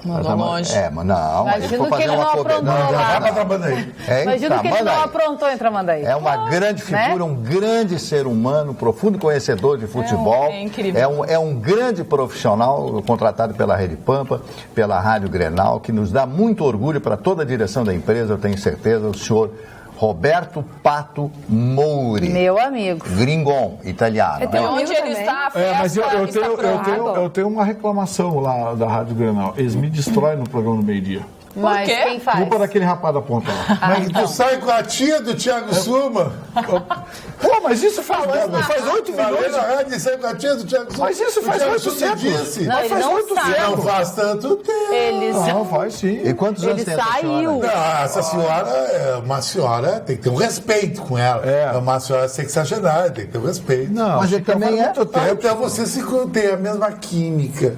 Mandou longe. Mas não. Imagino que ele não aprontou lá. Vai pra Tramandaí. Imagino que ele não aprontou em Tramandaí. É uma grande figura, um grande ser humano, profundo conhecedor de futebol. É incrível. É um grande profissional contratado pela Rede Pampa, pela Rádio Grenal, que nos dá muito orgulho para toda a direção da empresa, eu tenho certeza, o senhor Roberto Pato Mouri. Meu amigo. Gringon, italiano. E onde ele está, a festa Mas eu está pronta. tenho uma reclamação lá da Rádio Grenal. Eles me destroem no programa do meio-dia. Mas quê? quem faz? Culpa daquele rapaz da ponta lá. Mas tu sai com a tia do Thiago Suma. Pô, mas isso faz 8 Falei milhões. na rádio, sai com a tia do Thiago Suma. Mas isso faz O Thiago muito Suma tempo. disse. Não, ele faz não muito sabe. Não faz tanto tempo. Ele Não, faz sim. E quantos anos Ele tem essa saiu. senhora? Não, essa senhora é uma senhora, tem que ter um respeito com ela. É uma senhora sexagenária, tem que ter um respeito. Não, Mas ele também é. Até você se tem a mesma química.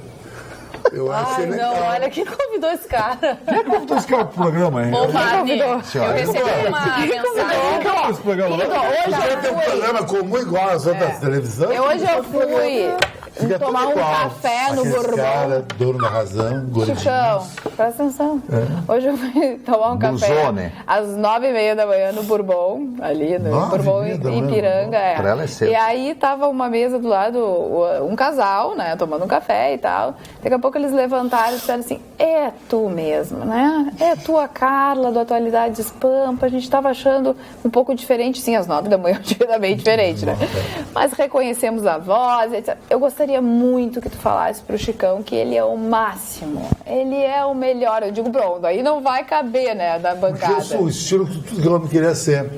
Eu acho Ai, legal. não, olha quem convidou esse cara. Quem é que convidou esse cara pro programa, hein? Ô, Marne, eu Senhora. recebi uma mensagem. Quem é esse programa? Você tem um programa comum igual às outras televisões? Hoje eu fui tomar um café no Aqueles Bourbon. cara, dono da razão, gordinho. Chicão, presta atenção. Hoje eu fui tomar um café Buzone. às 9h30 da manhã no Bourbon, ali no 9h30 Bourbon da manhã, Ipiranga. Pra ela é cedo. E aí tava uma mesa do lado, um casal, né, tomando um café e tal. Daqui a pouco eles levantaram e disseram assim, é tu mesmo, né? É tu a Carla do Atualidades Pampa. A gente tava achando um pouco diferente, sim, às 9 da manhã era bem diferente, né? Mas reconhecemos a voz, etc. Eu gostaria muito que tu falasse pro Chicão que ele é o máximo, ele é o melhor. Eu digo, pronto, aí não vai caber, né, da Porque bancada. eu sou o estilo que tudo que eu não queria ser.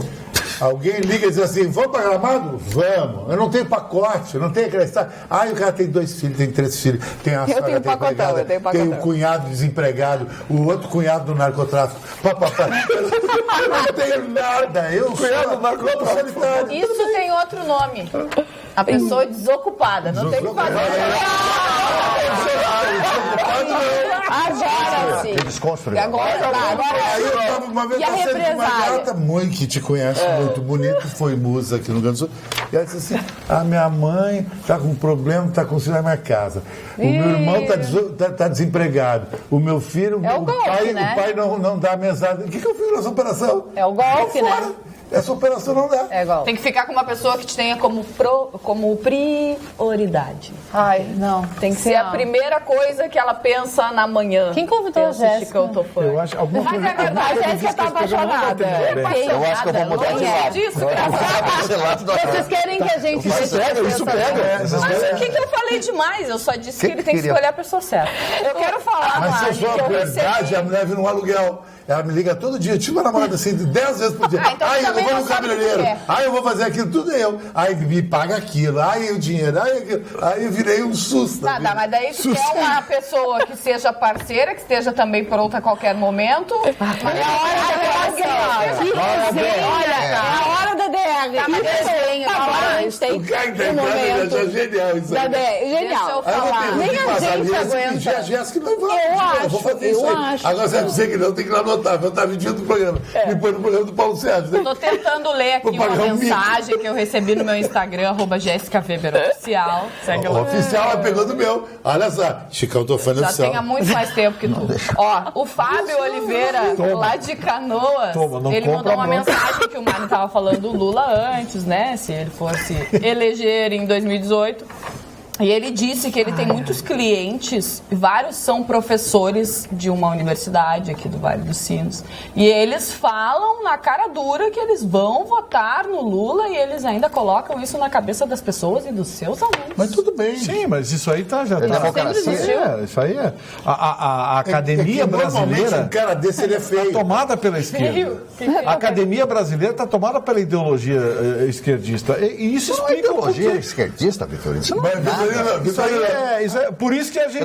Alguém liga e diz assim, vamos para Gramado? Vamos. Eu não tenho pacote, eu não tenho aquela história. O cara tem 2 filhos, tem 3 filhos, tem a sogra, tenho tem a pacotão, empregada, eu tenho tem o pacotão. cunhado desempregado, o outro cunhado do narcotráfico. Papapá. Eu não tenho nada. Eu cunhado do narcotráfico. Isso tem outro nome. A pessoa é desocupada, não tem o que fazer. Agora sim. Ele desconstruiu. Agora Aí eu tava uma vez E a passando com uma represália? gata mãe que te conhece muito bonito, foi musa aqui no Rio Grande do Sul. E ela disse assim: a minha mãe tá com um problema, tá com na minha casa. O meu irmão tá desempregado. O meu filho, É o golpe, né? o pai não dá mensagem. O que eu fiz nessa operação? É o golpe, Tô fora. né? essa operação não dá. É igual. Tem que ficar com uma pessoa que te tenha como prioridade. Ai, não. Tem que ser a primeira coisa que ela pensa na manhã. Quem convidou a Jéssica? Eu tô fã. Eu acho alguma Mas coisa. é verdade, a Jéssica tá apaixonada. Eu acho que eu vou mudar de lado. Vocês querem que a gente... Isso pega. Mas o que eu falei demais? Eu só disse que ele tem que escolher a pessoa certa. Eu quero falar, Mas se Mari, eu sou que a eu verdade, recebi... a mulher vira um aluguel. Ela me liga todo dia, tipo uma namorada assim, 10 vezes por dia. Então Ai, eu também vou não no sabe o que cabeleireiro. quer. Ai, eu vou fazer aquilo, tudo eu. Ai, me paga aquilo. Ai, o dinheiro. Ai, aquilo. Aí eu virei um susto. Tá, mas daí tu quer uma pessoa que seja parceira, que esteja também pronta a qualquer momento. Mas é a hora da Olha, é a hora da DR. Agora a gente tem O cara interpretando, é genial isso aí. Genial. Aí eu vou ter Nem que a passar gente a aguenta. Jéssica não vai. Eu vou fazer isso aí. Agora você vai dizer que não, tem que anotar. Eu estava mentindo do programa. Me põe no programa do Paulo Sérgio. Né? Tô tentando ler aqui uma mensagem que eu recebi no meu Instagram, @JessicaWeberOficial. Segue lá. O oficial ela pegou do meu. Olha só, Chicão, tô fã do Já oficial. tem há muito mais tempo que tu. Ó, o Fábio Oliveira, lá de Canoas, ele mandou uma mensagem que o Mário tava falando do Lula antes, né? Se ele fosse eleger em 2018. E ele disse que ele tem muitos clientes, vários são professores de uma universidade aqui do Vale dos Sinos. E eles falam na cara dura que eles vão votar no Lula e eles ainda colocam isso na cabeça das pessoas e dos seus alunos. Mas tudo bem. Sim, mas isso aí já tá. Democracia. Isso aí é. A academia brasileira. Um cara desse ele é feio. Tá tomada pela esquerda. A academia brasileira está tomada pela ideologia esquerdista. E isso Não é explica ideologia esquerdista, Vitorino. Isso não é nada. Isso aí é por isso que a gente.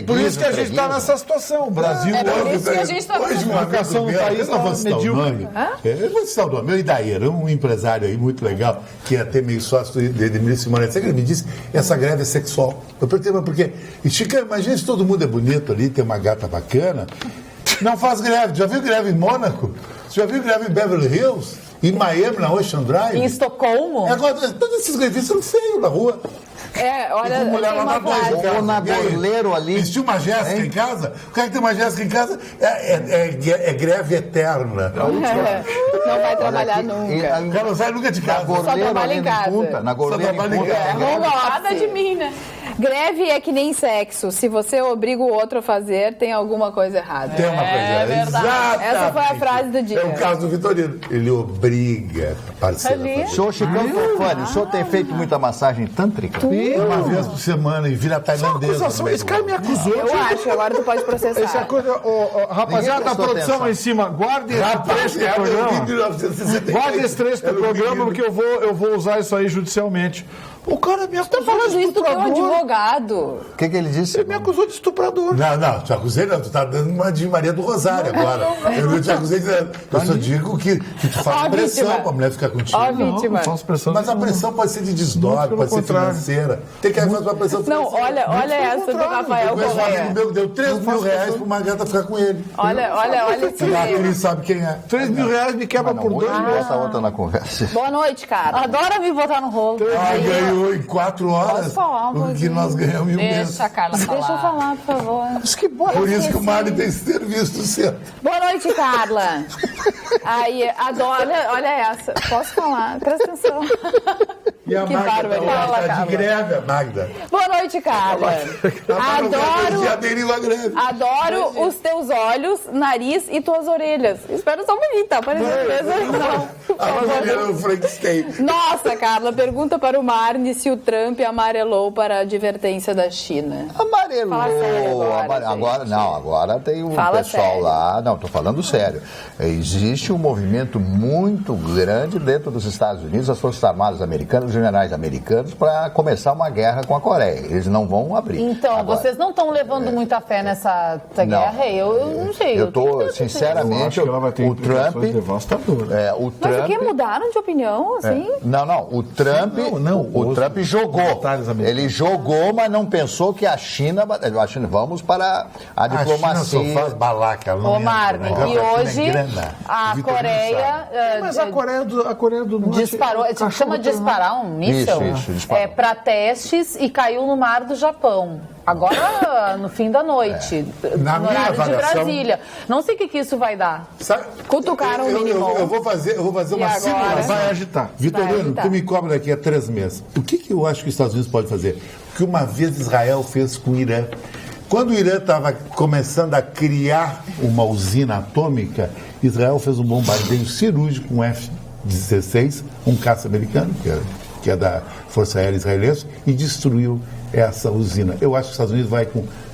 Por isso que a gente está nessa situação. O Brasil por isso que a gente está hoje uma educação no país não medíocre. Eu vou citar o nome. Meu Idaíra, um empresário aí muito legal, que ia ter meio sócio de Ministro Moreira. Ele me disse essa greve é sexual. Eu perguntei, mas por quê? E Chica, imagina se todo mundo é bonito ali, tem uma gata bacana. Não faz greve. Já viu greve em Mônaco? Você já viu greve em Beverly Hills? Em Miami, na Ocean Drive? Em Estocolmo? Agora, todos esses grevistas são feios na rua. Olha, mulher lá na praia. Ou na goleiro ali. Vestiu uma Jéssica em casa? O cara que tem uma Jéssica em casa é greve eterna. Não vai trabalhar nunca. O cara não sai nunca de casa. Só trabalha em casa. Na goleira em punta. Nada de mim, né? Greve é que nem sexo. Se você obriga o outro a fazer, tem alguma coisa errada. Tem uma coisa errada. verdade. Essa foi a frase do dia. É o caso do Vitorino. Ele obriga a parceira a fazer. Senhor Chicão Tofani, o senhor tem feito muita massagem tântrica? Uma vez por semana e vira tailandesa. Esse cara me acusou. Eu acho, agora tu pode processar. Essa coisa, rapaziada da produção aí em cima, guardem esse trecho do programa. Guardem esse trecho do programa, porque eu vou usar isso aí judicialmente. O cara me acusou Tá falando de isso porque é um estuprador. advogado. O que ele disse? Ele me acusou de estuprador. Não, te acusei não. Tu tá dando uma de Maria do Rosário agora. Eu não te acusei dizendo. Eu só digo que tu faz pressão pra mulher ficar contigo. Ó, vítima. Não faço pressão. Mas a pressão pode ser de desdobro, pode ser financeira. Tem que fazer uma pressão Não, financeira. olha essa do Rafael Eu conheço um amigo Correia. meu que deu 3 mil reais pra uma gata ficar com ele. Olha esse E a e-mail. Cris sabe quem é. 3 mil reais me quebra por Hoje 2 não meses. essa outra na conversa. Boa noite, cara. Adora me botar no rolo. Ela ganhou em 4 horas Posso falar um o que nós ganhamos em um mês. Deixa a Carla falar. Deixa eu falar, por favor. Por isso que o Mário tem serviço certo. Boa noite, Carla. Aí, adoro. Olha essa. Posso falar? Presta atenção. E a Que Magda barbaridade. tá de greve, a Magda. Boa noite, Carla. Já aderiu à greve. Adoro os teus olhos, nariz e tuas orelhas. Espero só um minuto, tá aparecendo mesmo. Não, por A Magda favor. é o Frankenstein. Nossa, Carla, pergunta para o Marne se o Trump amarelou para a advertência da China. Amarelou. Fala sério agora, gente. Agora tem um Fala pessoal sério. lá. Não, tô falando sério. Existe um movimento muito grande dentro dos Estados Unidos, as Forças Armadas Americanas, os generais americanos, para começar uma guerra com a Coreia. Eles não vão abrir. Então, Agora, vocês não estão levando muita fé nessa guerra? Eu não sei. Eu tô, Eu sinceramente, acho que ela vai ter o Trump... devastadoras. o Mas o que? Trump... Mudaram de opinião, assim? Não, o Trump, o Trump jogou. Ele jogou, mas não pensou que a China, vamos para a diplomacia. A China só faz balaca. ela não Ô, entra, Marne, né? e A China é hoje grana. a O Vitor Coreia Mas a Coreia do Norte... disparou, chama de disparar um míssil Isso, disparou. para testes e caiu no mar do Japão. agora no fim da noite, Na no minha horário de avaliação- Brasília. Não sei o que isso vai dar. Sabe, Cutucaram o mínimo. eu vou fazer uma agora? simulação. Vai agitar. Vitorino, agitar. tu me cobra daqui a 3 meses. O que eu acho que os Estados Unidos pode fazer? O que uma vez Israel fez com o Irã. Quando o Irã estava começando a criar uma usina atômica, Israel fez um bombardeio cirúrgico com F-16, um caça americano, que é da Força Aérea Israelense, e destruiu essa usina. Eu acho que os Estados Unidos vai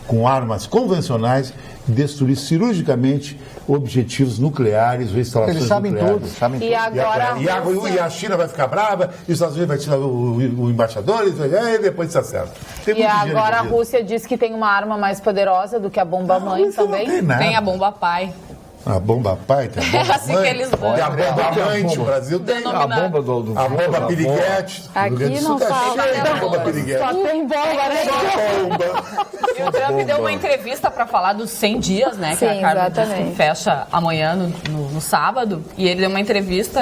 com armas convencionais destruir cirurgicamente objetivos nucleares ou instalações Eles sabem nucleares. tudo, sabem tudo. E agora E a China vai ficar brava, e os Estados Unidos vai tirar o embaixador, e depois está certo. Tem E muito dinheiro agora a envolvido. Rússia diz que tem uma arma mais poderosa do que a bomba mãe Rússia não também. tem nada. Tem a bomba pai. A bomba pai, tem a bomba assim mãe, que eles tem a bomba amante, o Brasil tem Denominar. A bomba do a bomba da piriguete. Aqui O Rio Grande do Sul não tá fala. cheio de bomba piriguete. Só tem bomba, né? Bomba. E o Trump deu uma entrevista para falar dos 100 dias, né? Que Sim, a Carmen disse exatamente. que fecha amanhã no sábado. E ele deu uma entrevista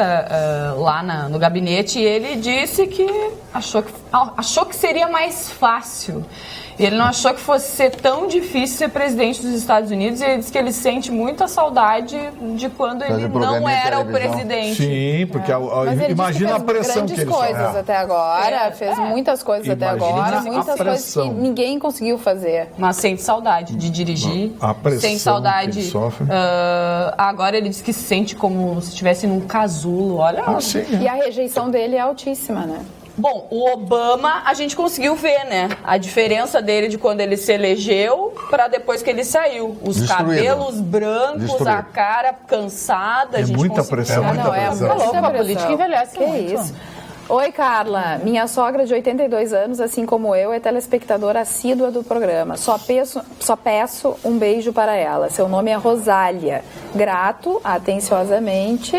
lá no gabinete e ele disse que achou que seria mais fácil. E ele não achou que fosse ser tão difícil ser presidente dos Estados Unidos. E ele disse que ele sente muita saudade de quando ele não programinha de era o televisão. presidente. Sim, porque Mas ele imagina a disse que fez pressão grandes que ele coisas sofre. até agora, fez muitas coisas até Imagina agora, a muitas coisas que pressão. ninguém conseguiu fazer. Mas sente saudade de dirigir, A pressão sente saudade. que ele sofre. Agora ele diz que se sente como se estivesse num casulo. Olha, Sim. E a rejeição dele é altíssima, né? Bom, o Obama a gente conseguiu ver, né? A diferença dele de quando ele se elegeu para depois que ele saiu. Os Destruído. cabelos brancos, Destruído. a cara cansada. É a gente muita conseguiu pressão. ver. Muita não, é pressão. muita Louco, a pressão. política envelhece Que muito. isso. Oi, Carla. Minha sogra de 82 anos, assim como eu, é telespectadora assídua do programa. Só peço um beijo para ela. Seu nome é Rosália. Grato, atenciosamente,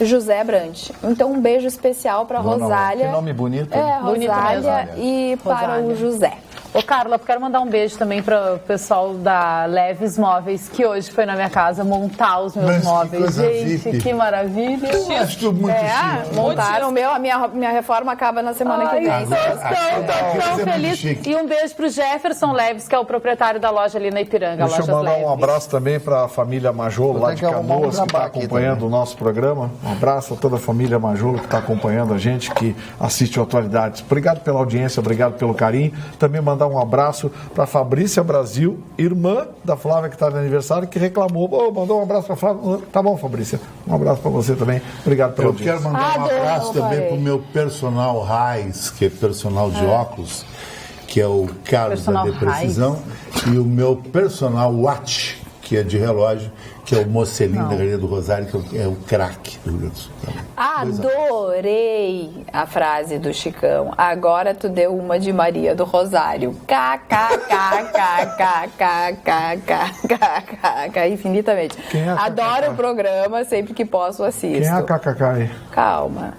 José Brant. Então, um beijo especial para Dona- Rosália. que nome bonito. É, Bonito Rosália mesmo. e para Rosália. o José. Ô, Carla, eu quero mandar um beijo também para o pessoal da Leves Móveis, que hoje foi na minha casa montar os meus Mas que móveis. coisa Gente, VIP. que maravilha. Eu acho muito chique. Montaram o meu, a minha reforma acaba na semana que vem. Tão feliz. chique. E um beijo pro Jefferson Leves, que é o proprietário da loja ali na Ipiranga, Deixa eu Lojas mandar Leves. um abraço também para a família Majolo, Eu lá tenho de que arrumar um Canoas, que está trabalho aqui acompanhando também. o nosso programa. Um abraço a toda a família Majolo que está acompanhando a gente, que assiste o Atualidades. Obrigado pela audiência, obrigado pelo carinho. Também mandar um abraço para Fabrícia Brasil, irmã da Flávia, que está de aniversário, que reclamou. Mandou um abraço para Flávia. Tá bom, Fabrícia. Um abraço para você também. Obrigado pela Eu audiência. quero mandar um abraço também falei. para o meu personal Raiz, que é personal de óculos, que é o Carlos da Personal Deprecisão, e o meu personal Watch, que é de relógio, que é o Mocelinho da Galeria do Rosário, que é o craque do Rio Grande do Sul. Adorei a frase do Chicão. Agora tu deu uma de Maria do Rosário. KKKKKKKKKKK infinitamente. Quem é a Adoro KKK? o programa, sempre que posso assisto. Quem é a KKK aí? Calma.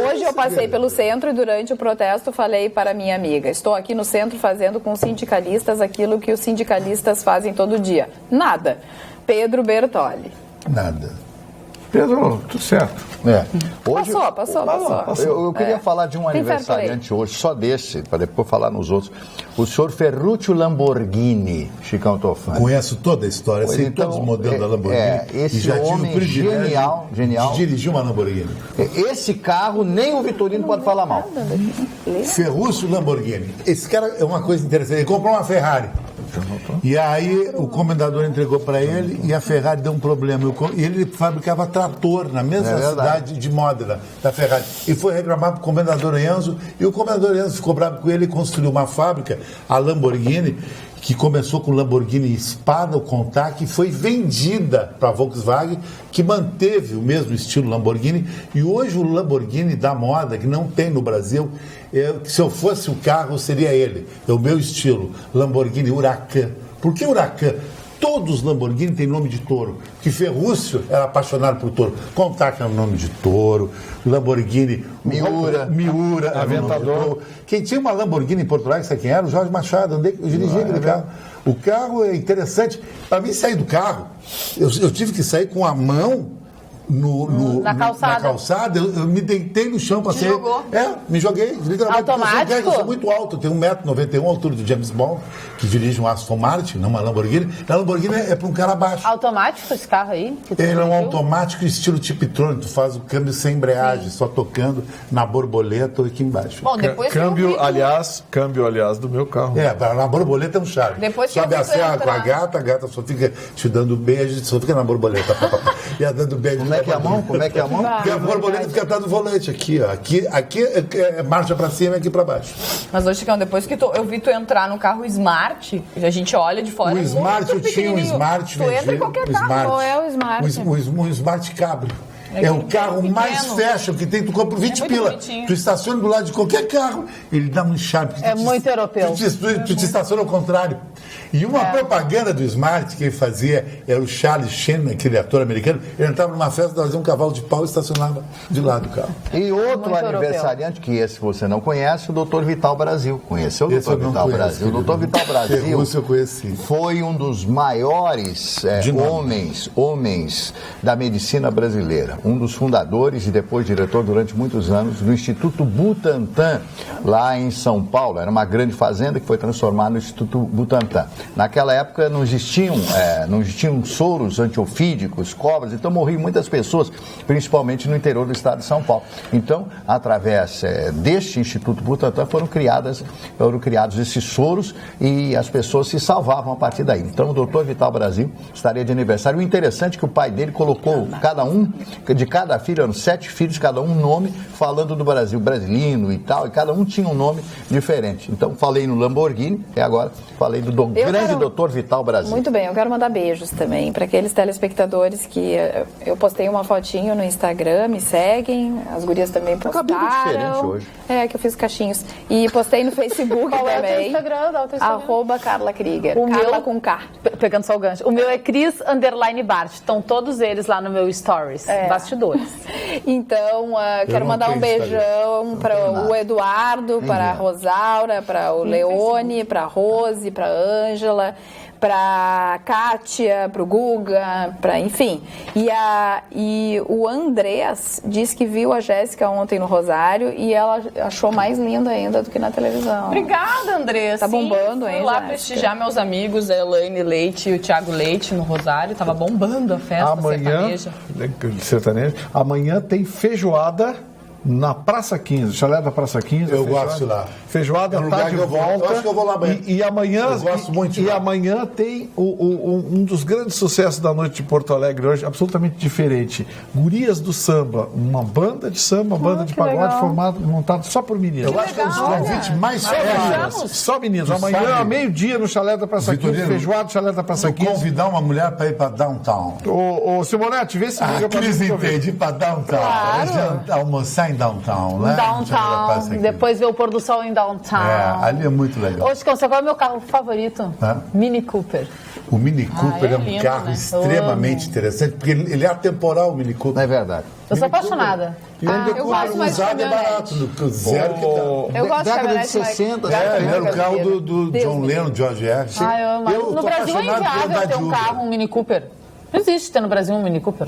Hoje eu passei pelo centro e durante o protesto falei para minha amiga: estou aqui no centro fazendo com os sindicalistas aquilo que os sindicalistas fazem todo dia. Nada. Pedro Bertoli. Nada. Pedro, tudo certo. Hoje, Passou. Eu queria falar de um Tem aniversariante hoje, só desse, para depois falar nos outros. O senhor Ferruccio Lamborghini, Chicão Tofani. Conheço toda a história, sei Então, todos os modelos da Lamborghini. esse e já tive homem o privilégio genial. de dirigir uma Lamborghini. Esse carro, nem o Vitorino pode falar mal. Ferruccio Lamborghini. Esse cara é uma coisa interessante. Ele comprou uma Ferrari. E aí o comendador entregou para ele e a Ferrari deu um problema. E ele fabricava trator na mesma cidade de Modena, da Ferrari. E foi reclamar para o comendador Enzo. E o comendador Enzo ficou bravo com ele e construiu uma fábrica, a Lamborghini, que começou com Lamborghini Espada, o Contact, e foi vendida para a Volkswagen, que manteve o mesmo estilo Lamborghini. E hoje o Lamborghini da moda, que não tem no Brasil, se eu fosse o carro, seria ele. É o meu estilo, Lamborghini Huracan. Por que Huracan? Todos os Lamborghini têm nome de touro. Que Ferruccio era apaixonado por touro. Contact é o nome de touro. Lamborghini... Miura. Aventador. Quem tinha uma Lamborghini em Porto Alegre, sabe quem era? O Jorge Machado. Eu dirigia aquele carro. O carro é interessante. Para mim, sair do carro, eu tive que sair com a mão Na calçada. Eu me deitei no chão, passei. Me joguei. Automático? Eu sou muito alto, eu tenho 1,91 m, a altura do James Bond, que dirige um Aston Martin, não uma Lamborghini. A Lamborghini é para um cara baixo. Automático esse carro aí? Ele é um automático estilo Tiptronic, tu faz o câmbio sem embreagem, só tocando na borboleta ou aqui embaixo. Bom, depois câmbio, aliás, do meu carro. Na borboleta é um charme. Depois que sobe a serra com a gata só fica te dando beijo, só fica na borboleta. E ela dando beijo. Como é que é a mão? Porque a borboleta fica atrás do volante, aqui, ó. Aqui é marcha pra cima e aqui pra baixo. Mas hoje, Chicão, depois que eu vi tu entrar no carro Smart, a gente olha de fora. O Smart, eu tinha um Smart. Tu entra em qualquer carro. Qual é o Smart? Um Smart Cabrio. É o carro pequeno. mais fashion que tem, tu compra por 20 pila. Bonitinho. Tu estaciona do lado de qualquer carro, ele dá um charme. Muito europeu. Tu te estaciona ao contrário. E uma propaganda do Smart que ele fazia era o Charlie Sheen, aquele ator americano. Ele entrava numa festa, fazia um cavalo de pau e estacionava de lado do carro. E outro Muito aniversariante, que esse você não conhece, o Dr. Vital Brasil. Conheceu o Dr. Vital Brasil? O Dr. Vital Brasil eu conheci. foi um dos maiores homens da medicina brasileira. Um dos fundadores e depois diretor durante muitos anos do Instituto Butantan, lá em São Paulo. Era uma grande fazenda que foi transformada no Instituto Butantan. Naquela época não existiam soros antiofídicos, cobras, então morriam muitas pessoas, principalmente no interior do estado de São Paulo. Então, através deste Instituto Butantan foram criados esses soros e as pessoas se salvavam a partir daí. Então, o Dr. Vital Brasil estaria de aniversário. O interessante é que o pai dele colocou de cada filho, eram 7 filhos, cada um nome, falando do Brasil, brasilino e tal, e cada um tinha um nome diferente. Então, falei no Lamborghini e agora falei do grande Dr. Vital Brasil. Muito bem, eu quero mandar beijos também para aqueles telespectadores que eu postei uma fotinho no Instagram, me seguem, as gurias também postaram. Diferente hoje. Que eu fiz caixinhos. E postei no Facebook Qual também. É o teu Instagram? Dá o teu Instagram. @Carla Krieger. O Carla meu, com K. Pegando só o gancho. O meu é Cris_Bart. Estão todos eles lá no meu Stories. Bastidores. Então, quero mandar um beijão para o Eduardo, para a Rosaura, para o Leone, para a Rose, para a Ângela, para a Kátia, para o Guga, enfim. E o Andrés disse que viu a Jéssica ontem no Rosário e ela achou mais linda ainda do que na televisão. Obrigada, Andrés. Tá bombando, hein, Fui lá Jéssica? prestigiar meus amigos, a Elaine Leite e o Thiago Leite no Rosário. Tava bombando a festa sertaneja. Amanhã tem feijoada na Praça 15, chalé da Praça 15. Eu gosto lá. Feijoada tá de volta. Eu acho que eu vou lá amanhã. E amanhã, eu gosto muito de lá. Amanhã tem um dos grandes sucessos da noite de Porto Alegre hoje, absolutamente diferente. Gurias do Samba, uma banda de samba, uma banda de pagode montada só por meninas. Eu acho que é um dos convites mais férios. Só meninas. Amanhã, ao meio-dia, no chalé da Praça 15, feijoada no chalé da Praça 15. Convidar uma mulher para ir para downtown. Ô, Simonetti, vê se liga pra Cris entende, ir para downtown. Claro. Almoçar em downtown, né? Downtown, depois ver o pôr do sol em downtown. Ali é muito legal. Ô, Chicão, qual é o meu carro favorito? Mini Cooper. O Mini Cooper é um lindo, carro extremamente interessante, porque ele é atemporal, o Mini Cooper. É verdade. Eu sou apaixonada. Eu gosto mais de usado é barato, do zero que dá. Eu gosto de Década de caminhonete 60. Ele era o carro do John Lennon, George Harrison. No Brasil é inviável ter um carro, um Mini Cooper. Não existe ter no Brasil um Mini Cooper.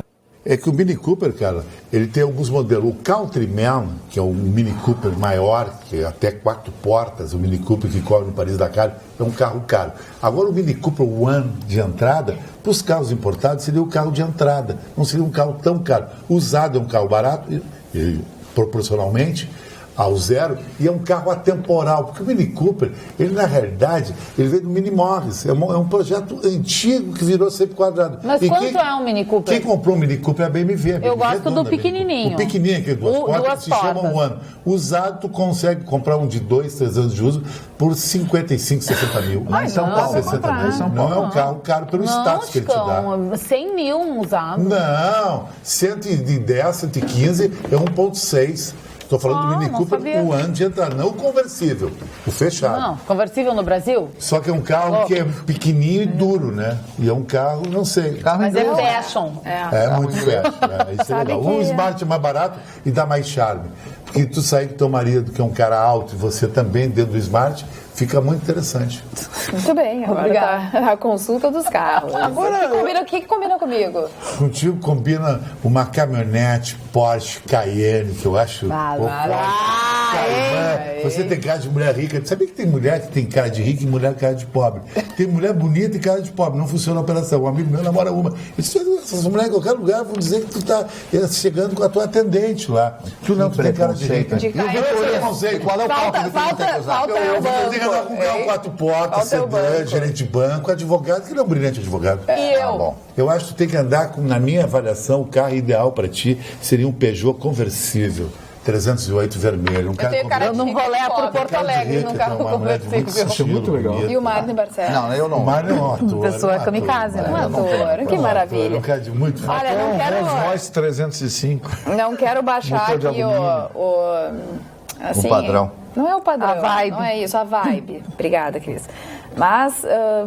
É que o Mini Cooper, cara, ele tem alguns modelos. O Countryman, que é um Mini Cooper maior, que é até 4 portas, o Mini Cooper que corre no Paris-Dakar, é um carro caro. Agora o Mini Cooper One de entrada, para os carros importados, seria o carro de entrada. Não seria um carro tão caro. Usado é um carro barato, e proporcionalmente ao zero, e é um carro atemporal, porque o Mini Cooper, ele na realidade, ele veio do Mini Morris, é um projeto antigo que virou sempre quadrado. Mas e quanto é um Mini Cooper? Quem comprou um Mini Cooper é a BMW. Eu gosto do pequenininho. O pequenininho, que é duas portas, se chama One. Usado, tu consegue comprar um de 2, 3 anos de uso por 55, 60 mil. Lá em São Paulo. 60 mil. Não é um carro caro pelo status que ele te dá. 100 mil um usado. Não, 110, 115 é 1.6. Estou falando do Mini Cooper, o ano de entrada, não o conversível, o fechado. Não, conversível no Brasil? Só que é um carro que é pequenininho e duro, né? E é um carro, não sei. Mas é fashion. É muito fashion. Isso é legal. O Smart é mais barato e dá mais charme. Porque tu sair com teu marido, que é um cara alto, e você também dentro do Smart, fica muito interessante. Muito bem, agora tá a consulta dos carros. Agora, o que combina comigo? Contigo combina uma caminhonete Porsche Cayenne, que eu acho... Você tem cara de mulher rica. Sabia que tem mulher que tem cara de rica e mulher com cara de pobre? Tem mulher bonita e cara de pobre. Não funciona a operação. Um amigo meu namora uma. Essas mulheres em qualquer lugar vão dizer que tu tá chegando com a tua atendente lá. Tu não, tu tem cara de rica. Qual é o carro que tu tem que usar? Eu vou ter que andar com um carro 4 portas, sedã, gerente de banco, advogado, que não é um brilhante advogado. E eu? Eu acho que tu tem que andar com, na minha avaliação, o carro ideal para ti seria um Peugeot conversível. 308 vermelho. Eu não vou levar por Porto Alegre num carro conversível. Muito legal. E o Marne Barcelos? Não, eu não. O Marne é um ator. Pessoa kamikaze, né? Um ator, que maravilha. Um cara de muito Olha, não quero... Rolls-Royce 305. Não quero baixar Motor de aqui o padrão. Não é o padrão, A vibe. não é isso, a vibe. Obrigada, Cris. Mas,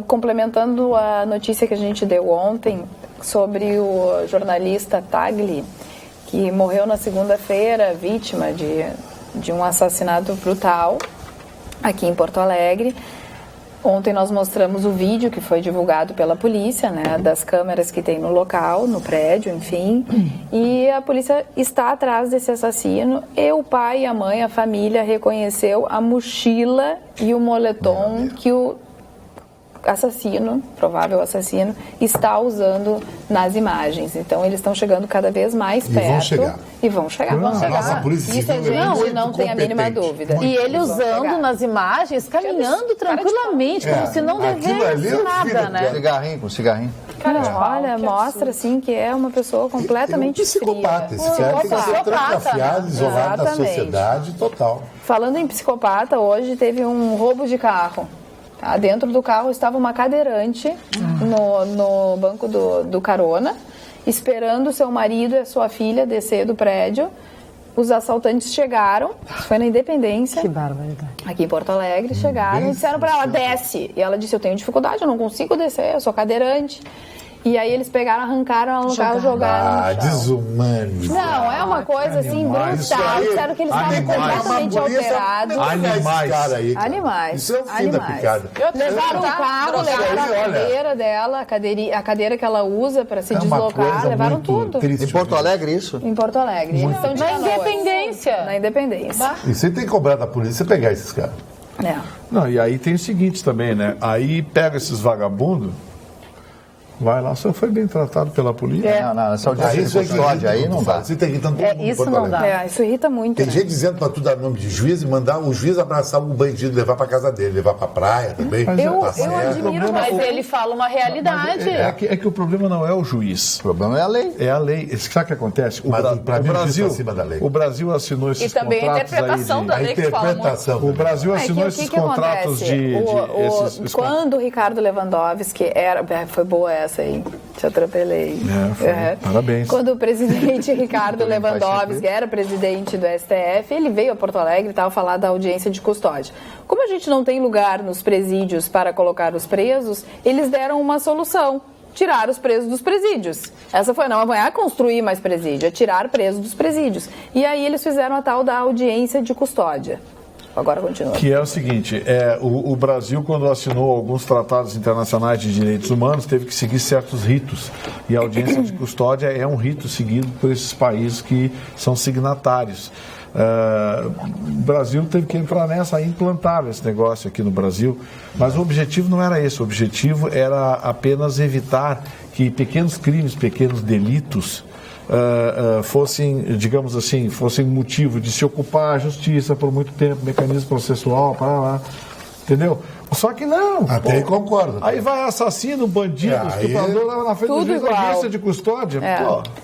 complementando a notícia que a gente deu ontem sobre o jornalista Tagli, que morreu na segunda-feira, vítima de um assassinato brutal aqui em Porto Alegre. Ontem nós mostramos o vídeo que foi divulgado pela polícia, né, das câmeras que tem no local, no prédio, enfim. E a polícia está atrás desse assassino. E o pai, a mãe, a família reconheceu a mochila e o moletom que o assassino, provável assassino, está usando nas imagens. Então eles estão chegando cada vez mais perto. E vão chegar. Nossa polícia Isso a gente não tem a mínima dúvida. E ele usando nas imagens, caminhando tranquilamente, como se não devesse nada, né? Cigarrinho. Olha, mostra assim que é uma pessoa completamente psicopata. Esse cara tem que ser trancafiado, isolado da sociedade total. Falando em psicopata, hoje teve um roubo de carro. Dentro do carro estava uma cadeirante no banco do carona, esperando seu marido e a sua filha descer do prédio. Os assaltantes chegaram, foi na Independência, Que barbaridade. aqui em Porto Alegre, chegaram e disseram para ela, desce. E ela disse, eu tenho dificuldade, eu não consigo descer, eu sou cadeirante. E aí eles pegaram, arrancaram ela no carro e jogaram no chão. Desumano. Não, é uma coisa assim brutal. Disseram que eles estavam completamente alterados. Animais. Isso é o fim da picada. Levaram o carro, levaram a cadeira dela, a cadeira que ela usa para se deslocar, levaram tudo. Em Porto Alegre, isso? Em Porto Alegre. Eles estão de Na Independência. Na Independência. E você tem que cobrar da polícia pegar esses caras. Não, e aí tem o seguinte também, né? Aí pega esses vagabundos, vai lá, o senhor foi bem tratado pela polícia. Não, essa audiência de custódia aí não dá. Você tem que ir todo mundo Isso não dá. Isso irrita muito. Tem né? gente dizendo para tu dar nome de juiz e mandar o juiz abraçar o bandido, levar para casa dele, levar para praia também. Eu admiro, Mas ele fala uma realidade. É que o problema não é o juiz. O problema é a lei. É a lei. Sabe o que acontece? Para mim, Brasil acima da lei. O Brasil assinou esses E também a contratos interpretação da aí lei que fala muito. O Brasil assinou esses contratos de quando o Ricardo Lewandowski foi boa essa aí. Te atropelei. Parabéns. Quando o presidente Ricardo Lewandowski era presidente do STF, ele veio a Porto Alegre e tal falar da audiência de custódia. Como a gente não tem lugar nos presídios para colocar os presos, eles deram uma solução. Tirar os presos dos presídios. Essa foi, não é construir mais presídio, é tirar presos dos presídios. E aí eles fizeram a tal da audiência de custódia. Agora continua. Que é o seguinte, o Brasil, quando assinou alguns tratados internacionais de direitos humanos, teve que seguir certos ritos. E a audiência de custódia é um rito seguido por esses países que são signatários. O Brasil teve que entrar nessa, implantar esse negócio aqui no Brasil, mas o objetivo não era esse, o objetivo era apenas evitar que pequenos crimes, pequenos delitos fossem, digamos assim, fossem motivo de se ocupar a justiça por muito tempo, mecanismo processual, para lá, entendeu? Só que não. Até aí concordo. Aí vai assassino, bandido, estuprador lá na frente do juiz da audiência de custódia.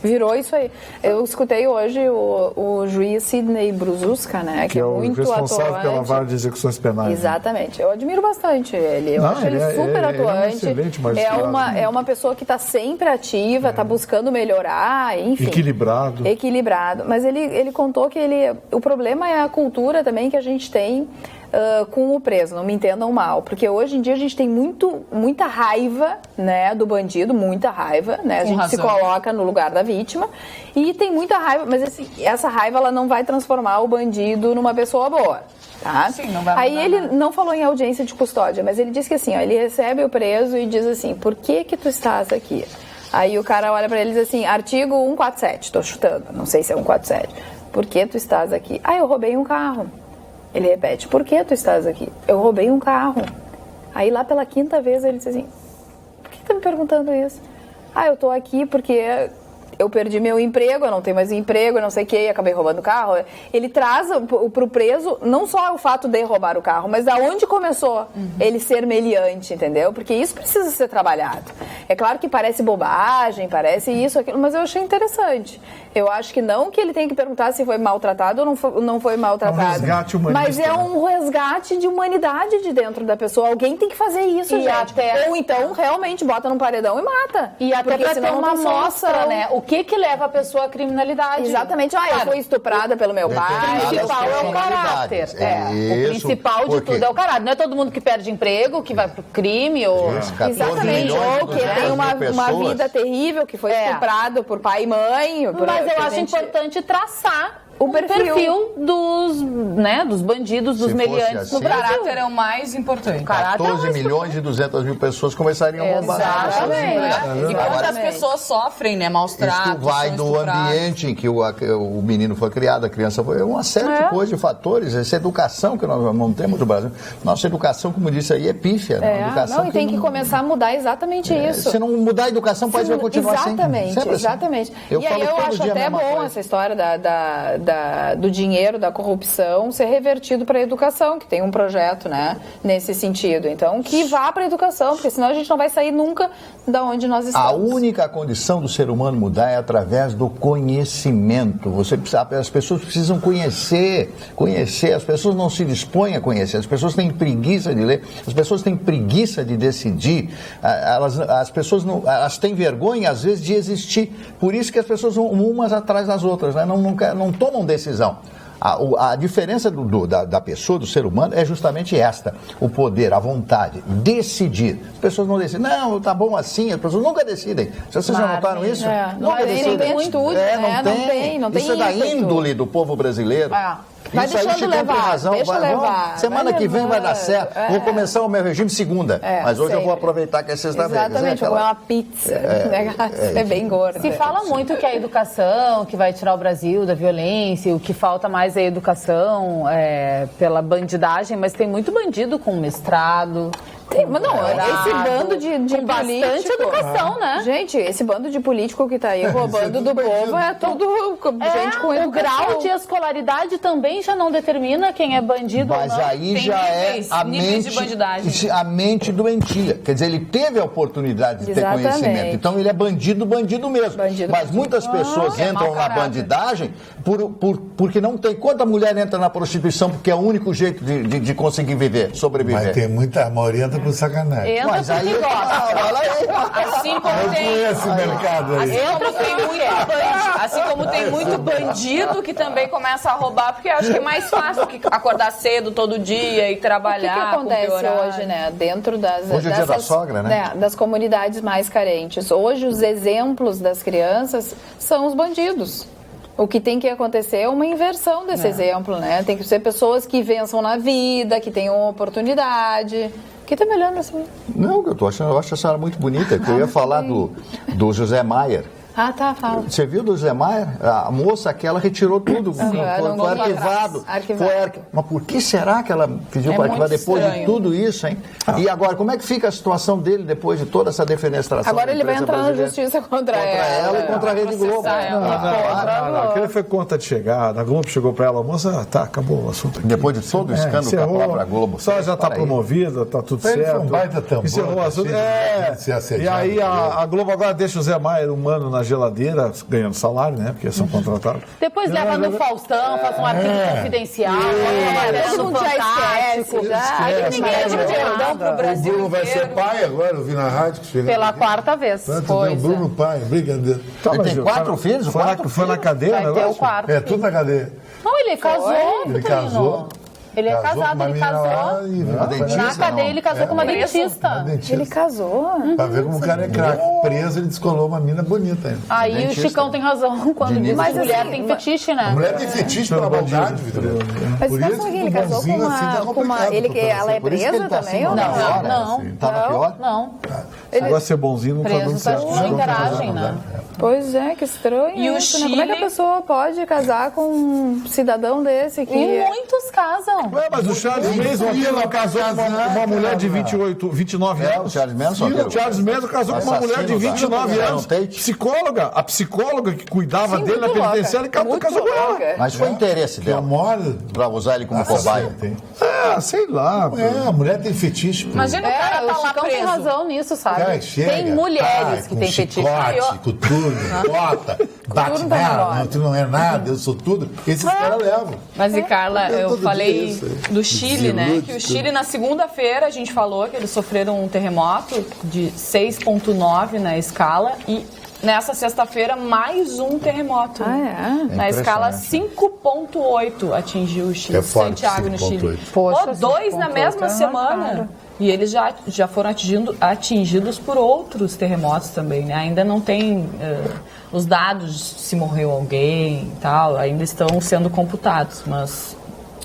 Virou isso aí. Eu escutei hoje o juiz Sidney Brususka, né? Que é muito responsável atuante. pela vara de execuções penais. Exatamente. Eu admiro bastante ele. Eu acho ele super atuante. Ele é um excelente magistrado. É uma pessoa que está sempre ativa, está buscando melhorar, enfim. Equilibrado. Mas ele contou que o problema é a cultura também que a gente tem com o preso, não me entendam mal, porque hoje em dia a gente tem muita raiva, né, do bandido, muita raiva, né, a gente se coloca no lugar da vítima e tem muita raiva, mas assim, essa raiva ela não vai transformar o bandido numa pessoa boa. Tá? Sim, não vai Aí ele nada. não falou em audiência de custódia, mas ele disse que assim, ó, ele recebe o preso e diz assim, por que tu estás aqui? Aí o cara olha pra ele e diz assim, artigo 147, tô chutando, não sei se é 147, por que tu estás aqui? Ah, eu roubei um carro. Ele repete, por que tu estás aqui? Eu roubei um carro. Aí lá pela 5ª vez ele diz assim, por que tá me perguntando isso? Ah, eu tô aqui porque eu perdi meu emprego, eu não tenho mais emprego, não sei o que, e acabei roubando o carro. Ele traz pro preso não só o fato de roubar o carro, mas da onde começou ele ser meliante, entendeu? Porque isso precisa ser trabalhado. É claro que parece bobagem, parece isso, aquilo, mas eu achei interessante. Eu acho que não que ele tem que perguntar se foi maltratado ou não foi maltratado. Um resgate humanista, mas é um resgate de humanidade de dentro da pessoa. Alguém tem que fazer isso, E gente. até- Ou então, realmente, bota num paredão e mata. E até Porque pra ter senão não uma tem solução. amostra, né? O que leva a pessoa à criminalidade? Exatamente. Eu Claro. fui estuprada pelo meu O pai. principal é o caráter. O principal de tudo é o caráter. Não é todo mundo que perde emprego, que vai pro crime ou... Exatamente. Ou que tem uma vida terrível, que foi estuprado por pai e mãe. Mas eu acho importante traçar o perfil dos bandidos, dos meliantes assim, no Brasil. O caráter é o mais importante. 14 milhões e 200 mil pessoas começariam a roubar. E quantas pessoas sofrem, né? Maus tratos, Isso vai são do estupradas. ambiente em que o menino foi criado, a criança foi. Uma série de coisas, de fatores. Essa educação que nós não temos no Brasil. Nossa educação, como disse aí, é pífia. Não, e tem que começar a mudar exatamente isso. Se não mudar a educação, o país vai continuar exatamente, assim. Exatamente. Eu e aí eu acho até bom essa história do dinheiro, da corrupção ser revertido para a educação, que tem um projeto, né, nesse sentido. Então, que vá para a educação, porque senão a gente não vai sair nunca da onde nós estamos. A única condição do ser humano mudar é através do conhecimento. As pessoas precisam conhecer, as pessoas não se dispõem a conhecer, as pessoas têm preguiça de ler, as pessoas têm preguiça de decidir, as pessoas elas têm vergonha, às vezes, de existir. Por isso que as pessoas vão umas atrás das outras, né? Não tomam decisão. A diferença da pessoa, do ser humano, é justamente esta: o poder, a vontade, decidir. As pessoas não decidem, não, tá bom assim, as pessoas nunca decidem. Vocês já notaram isso? Nunca decidem. Não tem isso é da índole do povo brasileiro. Vai isso aí, deixando levar, deixa levar. Semana que vem vai dar certo. Vou começar o meu regime segunda. Mas hoje eu vou aproveitar que é sexta-feira. Exatamente, vou comer uma pizza. É bem gordo. Se fala muito que a educação que vai tirar o Brasil da violência, o que falta mais é a educação pela bandidagem, mas tem muito bandido com mestrado. Esse bando de com bastante político, educação, né? Gente, esse bando de político que tá aí roubando do povo é tudo gente com educação. O grau de escolaridade também já não determina quem é bandido ou não. Mas aí já é a mente doentia. Quer dizer, ele teve a oportunidade de ter conhecimento. Então ele é bandido mesmo. Mas muitas pessoas entram na bandidagem porque não tem. Quanta mulher entra na prostituição porque é o único jeito de conseguir sobreviver? Mas tem muita maioria entra por sacanagem. Entra porque gosta. Assim como tem esse mercado aí. Assim como tem muito bandido que também começa a roubar, porque eu acho que é mais fácil que acordar cedo todo dia e trabalhar. O que acontece hoje, né? Dentro hoje é dia da sogra, né? Das comunidades mais carentes. Hoje os exemplos das crianças são os bandidos. O que tem que acontecer é uma inversão desse exemplo, né? Tem que ser pessoas que vençam na vida, que tenham oportunidade. O que tá me olhando assim? Não, eu acho a senhora muito bonita. Eu ia falar do José Maier. Ah, tá, fala. Você viu do José Maier? A moça aquela retirou tudo, foi arquivado. Mas por que será que ela pediu para arquivar depois de tudo isso, hein? E agora, como é que fica a situação dele depois de toda essa defenestração? Agora ele vai entrar na justiça contra ela e contra a Rede Globo. Não. Aquele foi conta de chegada. A Globo chegou para ela, moça, tá, acabou o assunto aqui. Depois de todo o escândalo da própria Globo. Só já está promovida, tá tudo certo. Foi um baita tambor. Encerrou o assunto. E aí a Globo agora deixa o Zé Maier humano na geladeira, ganhando salário, né? Porque são contratados. Depois leva no Faustão, faz um arquivo confidencial, todo mundo já esquece. O Bruno vai ser pai agora, eu vi na rádio. Pela quarta vez. O Bruno pai, brincadeira. Ele tem 4 filhos? Foi na cadeia, vai ter o quarto. É, tudo na cadeia. Não, ele casou. Ele casou. Ele é casado, ele casou. Na cadeia ele casou com uma dentista. Ele casou. Pra ver como o cara é craque. Preso, ele descolou uma mina bonita ainda. Aí o Chicão tem razão quando diz que mulher tem fetiche, né? A mulher tem fetiche pela maldade, Vitor. Mas por isso ele casou com uma... Ela é presa também? Não. Tá pior? Não. Esse negócio de ser bonzinho não tá dando Presos certo. não interagem, né? Pois é, que estranho. E o isso, né? Como é que a pessoa pode casar com um cidadão desse que... E muitos casam. Mas o Charles Manson aqui não casou com uma mulher de 29 anos. O Charles Manson? O Charles Manson casou com uma mulher de 29 anos. Psicóloga. A psicóloga que cuidava dele na penitenciária casou com ela. Mas foi interesse dela. Pra usar ele como cobaia. Sei lá. A mulher tem fetiche. Imagina o cara tá lá preso. Tem razão nisso, sabe? Tem mulheres que têm fetiche. Com tudo, bota, bate nela, tu não é nada, eu sou tudo. Esses caras levam. Mas e Carla, eu falei do Chile, né? Que o Chile na segunda-feira a gente falou que eles sofreram um terremoto de 6,9 na escala e nessa sexta-feira mais um terremoto. Na escala 5,8 atingiu o Chile, Santiago no Chile. Poxa, 2 na mesma semana. E eles já foram atingidos por outros terremotos também, né? Ainda não tem os dados se morreu alguém e tal, ainda estão sendo computados, mas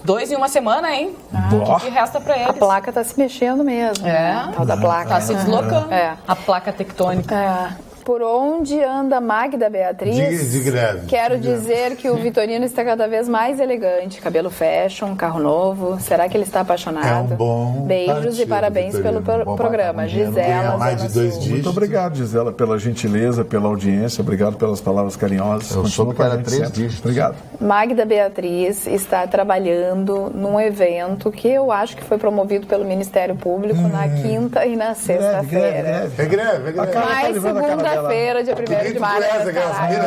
2 em uma semana, hein? O que resta pra eles? A placa tá se mexendo mesmo. A tal da placa. Tá se deslocando. A placa tectônica. Por onde anda Magda Beatriz? De greve. Quero dizer que o Vitorino está cada vez mais elegante. Cabelo fashion, carro novo. Será que ele está apaixonado? É um bom Beijos partido, e parabéns Vitorino. pelo programa. Gisela. Mais de 2 dias. Muito obrigado, Gisela, pela gentileza, pela audiência. Obrigado pelas palavras carinhosas. Eu soube que era 3 dias. Obrigado. Magda Beatriz está trabalhando num evento que eu acho que foi promovido pelo Ministério Público na quinta e na sexta-feira. É greve. Mais segunda-feira, dia 1º de março. Onde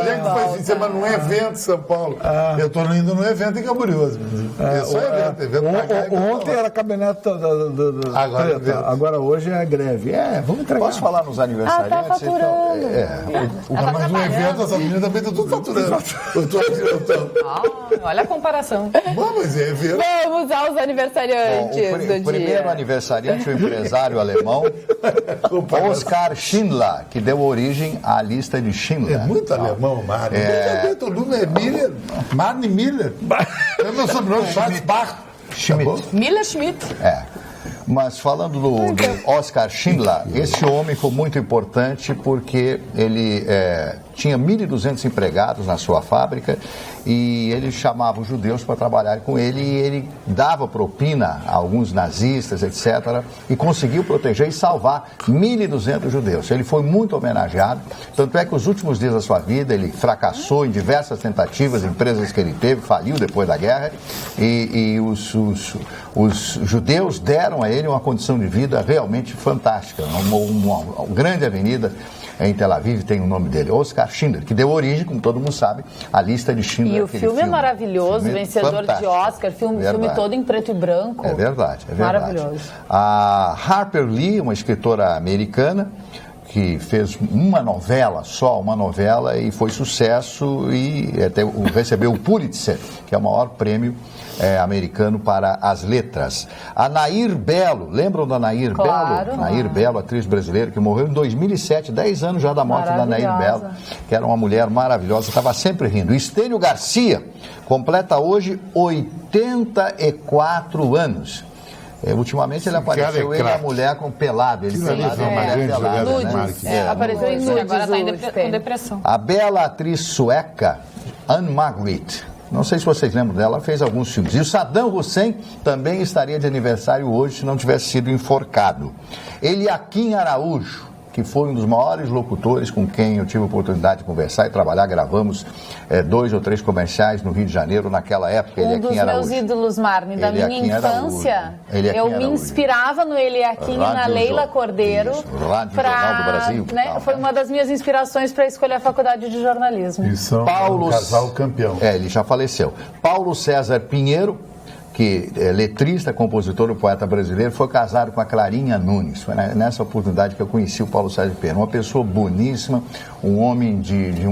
é que foi fim de semana num evento em São Paulo? Eu estou indo num evento em Camboriú. É só evento. Ontem era a caminhoneta preta. Agora hoje é a greve. Vamos entregar. Posso falar nos aniversariantes? Tá faturando. Mas no evento essa menina também está tudo faturando. Olha a comparação. Mas é evento. Vamos aos aniversariantes do dia. O primeiro aniversariante, o empresário alemão Oskar Schindler, que deu origem à lista de Schindler. É muito alemão, Mário. Todo mundo é Miller. Marne Miller. É meu sobrenome, Schwarzbach. Miller Schmidt. Mas falando do Oskar Schindler, esse homem foi muito importante porque ele tinha 1.200 empregados na sua fábrica e ele chamava os judeus para trabalhar com ele e ele dava propina a alguns nazistas, etc. e conseguiu proteger e salvar 1.200 judeus. Ele foi muito homenageado, tanto é que os últimos dias da sua vida ele fracassou em diversas tentativas, empresas que ele teve, faliu depois da guerra e os judeus deram a ele uma condição de vida realmente fantástica. Uma grande avenida em Tel Aviv tem o nome dele, Oskar Schindler, que deu origem, como todo mundo sabe, à lista de Schindler. E o filme é maravilhoso, vencedor de Oscar, filme todo em preto e branco. É verdade. Maravilhoso. A Harper Lee, uma escritora americana, que fez uma novela e foi sucesso e até recebeu o Pulitzer, que é o maior prêmio americano para as letras. A Nair Belo, lembram da Nair Belo? Nair Belo, atriz brasileira, que morreu em 2007, 10 anos já da morte da Nair Belo, que era uma mulher maravilhosa, estava sempre rindo. Estênio Garcia completa hoje 84 anos. Ultimamente ele apareceu, ele e a mulher com pelado. Ele apareceu em nudes, agora está com depressão. A bela atriz sueca, Ann-Margret, não sei se vocês lembram dela, ela fez alguns filmes. E o Saddam Hussein também estaria de aniversário hoje se não tivesse sido enforcado. Eliakim Araújo, que foi um dos maiores locutores com quem eu tive a oportunidade de conversar e trabalhar. Gravamos 2 ou 3 comerciais no Rio de Janeiro naquela época. Um dos meus ídolos, Marne, da minha infância. Eu me inspirava no Eliakim e na Leila Cordeiro. Jornal do Brasil. Né, foi uma das minhas inspirações para escolher a faculdade de jornalismo. Paulo, casal campeão. Ele já faleceu. Paulo César Pinheiro, que é letrista, compositor e poeta brasileiro, foi casado com a Clarinha Nunes. Foi nessa oportunidade que eu conheci o Paulo Sérgio Pena. Uma pessoa boníssima, um homem de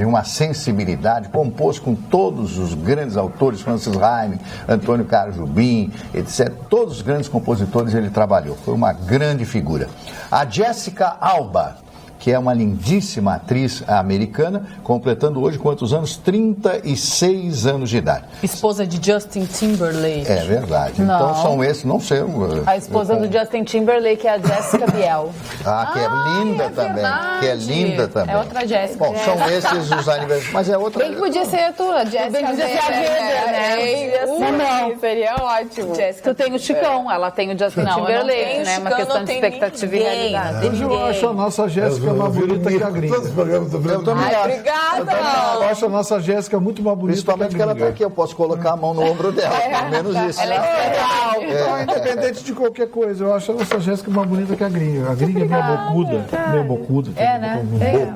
uma sensibilidade, compôs com todos os grandes autores, Francis Raime, Antônio Carlos Jobim, etc. Todos os grandes compositores ele trabalhou. Foi uma grande figura. A Jessica Alba, que é uma lindíssima atriz americana, completando hoje quantos anos? 36 anos de idade. Esposa de Justin Timberlake. É verdade. Não. Então são esses, não sei. A esposa do Justin Timberlake é a Jessica Biel. Que é linda também. Verdade. Que é linda também. É outra Jéssica. Bom, são esses os aniversários. Mas é outra. Bem que podia ser tu, a Jéssica. Bem que podia ser a Vedder, né? Não, seria ótimo. Tu tem o Chicão, ela tem o Justin Timberlake, né? Uma questão de expectativa e realidade. Hoje eu acho a nossa Jéssica mais bonita que a gringa. Eu também acho. Obrigada. Eu acho a nossa Jéssica muito mais bonita que a Principalmente que ela está gringa. aqui, eu posso colocar a mão no ombro dela, pelo menos isso. Ela é especial. Independente de qualquer coisa, eu acho a nossa Jéssica mais bonita que a gringa. A gringa é meio bocuda. Meio bocuda. É, né?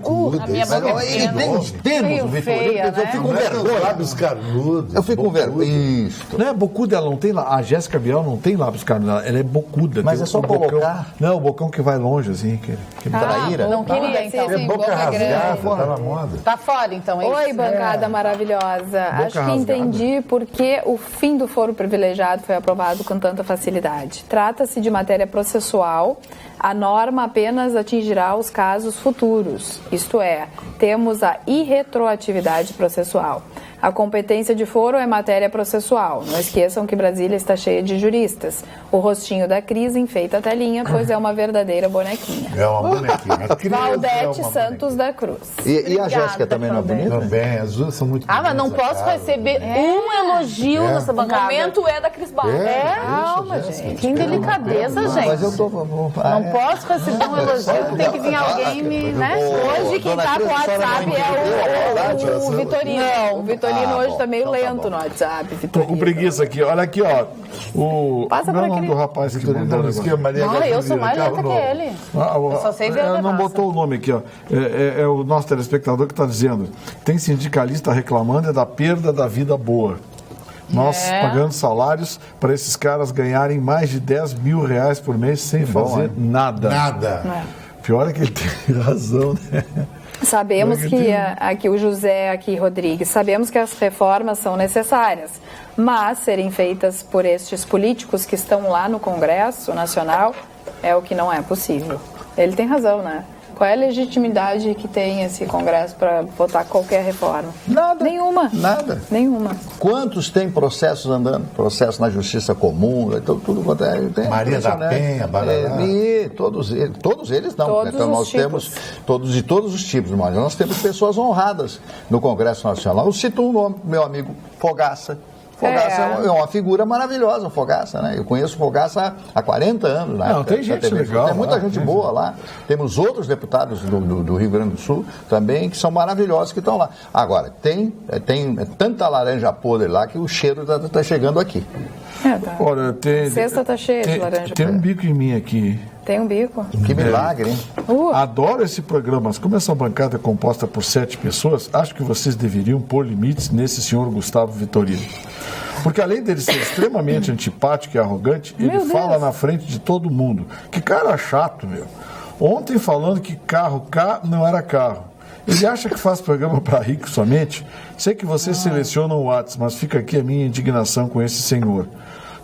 Bocuda. A minha Mas, boca ó, é ele pequena. tem uns dedos, Vitor. feia, Eu fico com vergonha. Lábios carnudos. Eu fico com vergonha. Isso. Não é bocuda, ela não tem lá. A Jéssica Biel não tem lábios carnudos, ela é bocuda. Mas tem é só um bocão- colocar. Não, o bocão que vai longe, assim. Que Traíra. Não queria, então. É boca rasgada, tá na moda. Tá fora, então, é Oi, isso? bancada maravilhosa. Acho que rasgada. entendi por que o fim do foro privilegiado foi aprovado com tanta facilidade. Trata-se de matéria processual. A norma apenas atingirá os casos futuros. Isto é, temos a irretroatividade processual. A competência de foro é matéria processual. Não esqueçam que Brasília está cheia de juristas. O rostinho da Cris enfeita a telinha, pois é uma verdadeira bonequinha. É uma bonequinha. A Cris é Valdete uma Santos da Cruz. E a Jéssica também não é bonequinha. bonita? Também, as duas são muito Ah, mas não bonitas, posso cara. receber um elogio nessa O bancada. momento é da Cris Barra. Calma, gente. Que delicadeza, Mas eu gente. tô... Não posso receber um elogio, tem que vir alguém me, né? Hoje quem tá com o WhatsApp é o Vitorino. Não, o Vitorino hoje bom. tá meio Então tá lento bom. no WhatsApp, Tô Vitorino. com preguiça aqui. Olha aqui, ó. Passa Como é o pra nome aquele- do rapaz que Vitorino mandou o da negócio? esquerda, Maria Não, eu Gabriela, sou mais carro lenta que novo. ele. Eu só sei ver a não devassa. botou o nome aqui, ó. É o nosso telespectador que está dizendo: tem sindicalista reclamando da perda da vida boa. Nós pagando salários para esses caras ganharem mais de 10 mil reais por mês sem fazer nada. Nada. Pior é que ele tem razão, né? Sabemos que aqui o José aqui Rodrigues, sabemos que as reformas são necessárias, mas serem feitas por estes políticos que estão lá no Congresso Nacional é o que não é possível. Ele tem razão, né? Qual é a legitimidade que tem esse Congresso para votar qualquer reforma? Nada. Nenhuma. Nada. Nenhuma. Quantos tem processos andando? Processo na Justiça Comum, então, tudo quanto é. Tem, Maria da impressionante. Penha, Barará. E todos eles não. Todos então, os nós tipos. temos de todos os tipos, mas nós temos pessoas honradas no Congresso Nacional. Eu cito um nome, meu amigo Fogaça. Fogaça é uma figura maravilhosa, o Fogaça, né? Eu conheço o Fogaça há 40 anos. Não, tem gente legal Tem muita lá, gente tem boa lá. Temos outros deputados do Rio Grande do Sul também que são maravilhosos que estão lá. Agora, tem tanta laranja podre lá que o cheiro está chegando aqui. Tá. Olha, A cesta tá cheia de laranja Tem um podre. bico em mim aqui. Tem um bico. Que milagre, hein? Adoro esse programa, mas como essa bancada é composta por 7 pessoas, acho que vocês deveriam pôr limites nesse senhor Gustavo Vitorino. Porque além dele ser extremamente antipático e arrogante, ele fala na frente de todo mundo. Que cara chato, meu. Ontem falando que carro K não era carro. Ele acha que faz programa para rico somente? Sei que vocês selecionam o WhatsApp, mas fica aqui a minha indignação com esse senhor.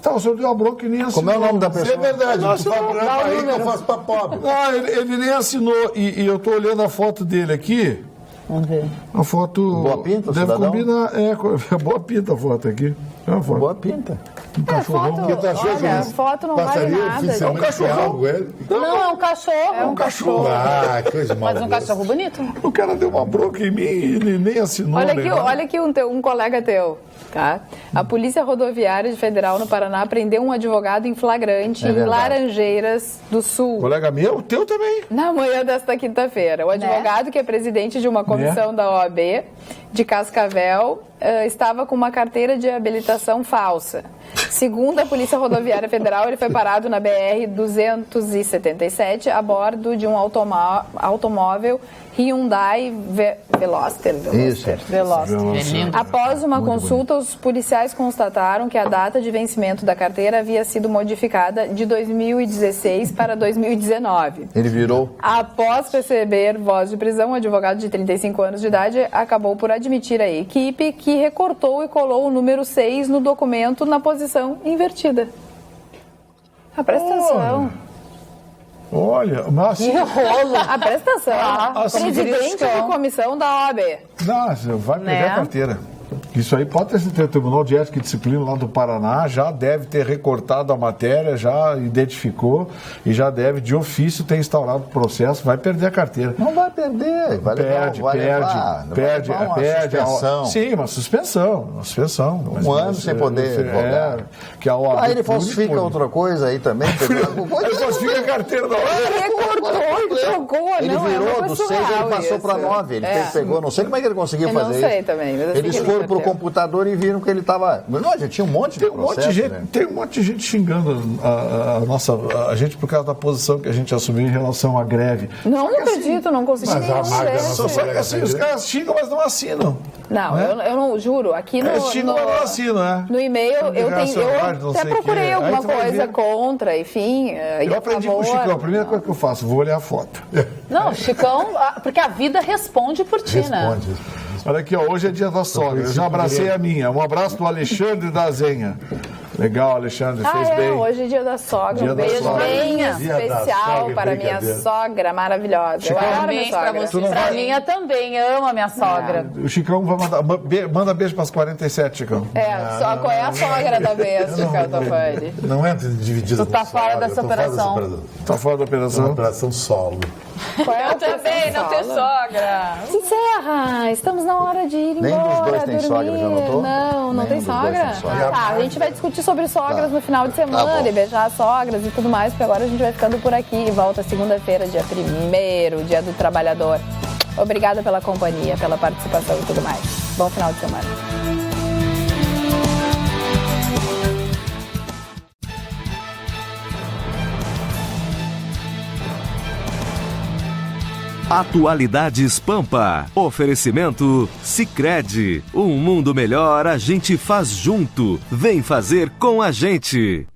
Tá, o senhor deu a bronca e nem assinou. Como é o nome da Isso pessoa? é verdade. Nossa, Tu faz não, programa dá o pra rico, eu número. faço pra pobre. Ah, ele nem assinou. E eu tô olhando a foto dele aqui. Vamos ver. A foto. Boa pinta, deve cidadão? combinar. É boa pinta a foto aqui. É uma foto. Boa pinta. Um cachorrão. Foto, Que tu achou olha, que foto não vale passaria nada. oficialmente algo, ele? Não, é um cachorro. É um cachorro. Ah, coisa Mas maravilhosa. um cachorro bonito. O cara deu uma bronca em mim e ele nem assinou. Olha o aqui, negócio. olha aqui um colega teu, tá? A Polícia Rodoviária Federal no Paraná prendeu um advogado em flagrante em verdade. Laranjeiras do Sul. Colega meu, o teu também. Na manhã desta quinta-feira. O advogado, que é presidente de uma comissão da OAB, de Cascavel, estava com uma carteira de habilitação falsa. Segundo a Polícia Rodoviária Federal, ele foi parado na BR-277 a bordo de um automóvel Hyundai Veloster. Após uma consulta, os policiais constataram que a data de vencimento da carteira havia sido modificada de 2016 para 2019. Ele virou? Após receber voz de prisão, o advogado de 35 anos de idade acabou por admitir à equipe que recortou e colou o número 6 no documento na posição invertida. Presta atenção. Olha, mas... Que rolo! Presta atenção. Presidente de comissão da OAB. Não, vai perder a carteira. Isso aí pode ter o Tribunal de Ética e Disciplina lá do Paraná, já deve ter recortado a matéria, já identificou e já deve, de ofício, ter instaurado o processo, vai perder a carteira. Não vai perder, perde uma suspensão. Sim, uma suspensão. Um ano sem poder votar. Que a OAB ele falsifica outra coisa aí também. Ele falsifica a carteira da OAB. Ele recortou e trocou. Ele virou do 6, ele passou para 9. Ele pegou, não sei como é que ele conseguiu fazer isso. Não sei também. Eles foram pro computador e viram que ele estava... Não, já tinha um monte de processo, Tem um monte de gente xingando a gente por causa da posição que a gente assumiu em relação à greve. Não acredito, não consegui nem os caras xingam, mas não assinam. Não, eu não juro. Aqui no... xingam, mas não assinam, né? No e-mail, eu até procurei alguma coisa contra, enfim. Eu aprendi com o Chicão. A primeira coisa que eu faço, vou olhar a foto. Não, Chicão, porque a vida responde por ti, né? Olha aqui, hoje é dia da sogra. Eu já abracei a minha. Um abraço do Alexandre da Zenha. Legal, Alexandre, fez bem. Hoje é dia da sogra. Um beijo bem especial para minha sogra maravilhosa. Eu adoro minha sogra. Pra minha também, amo a minha sogra. O Chicão vai manda beijo para as 47, Chicão. Qual é a sogra da vez, Chicão Tofani? Não é dividida. Tu tá fora dessa operação. Tá fora da operação? Operação solo. Eu também, não tenho sogra. Encerra, estamos na hora de ir embora. Nem dos dois tem sogra, já notou? Não tem sogra? A gente vai discutir sobre sogras no final de semana e beijar as sogras e tudo mais, porque agora a gente vai ficando por aqui e volta segunda-feira, dia 1º, dia do trabalhador. Obrigada pela companhia, pela participação e tudo mais. Bom final de semana. Atualidades Pampa. Oferecimento Sicredi. Um mundo melhor a gente faz junto. Vem fazer com a gente.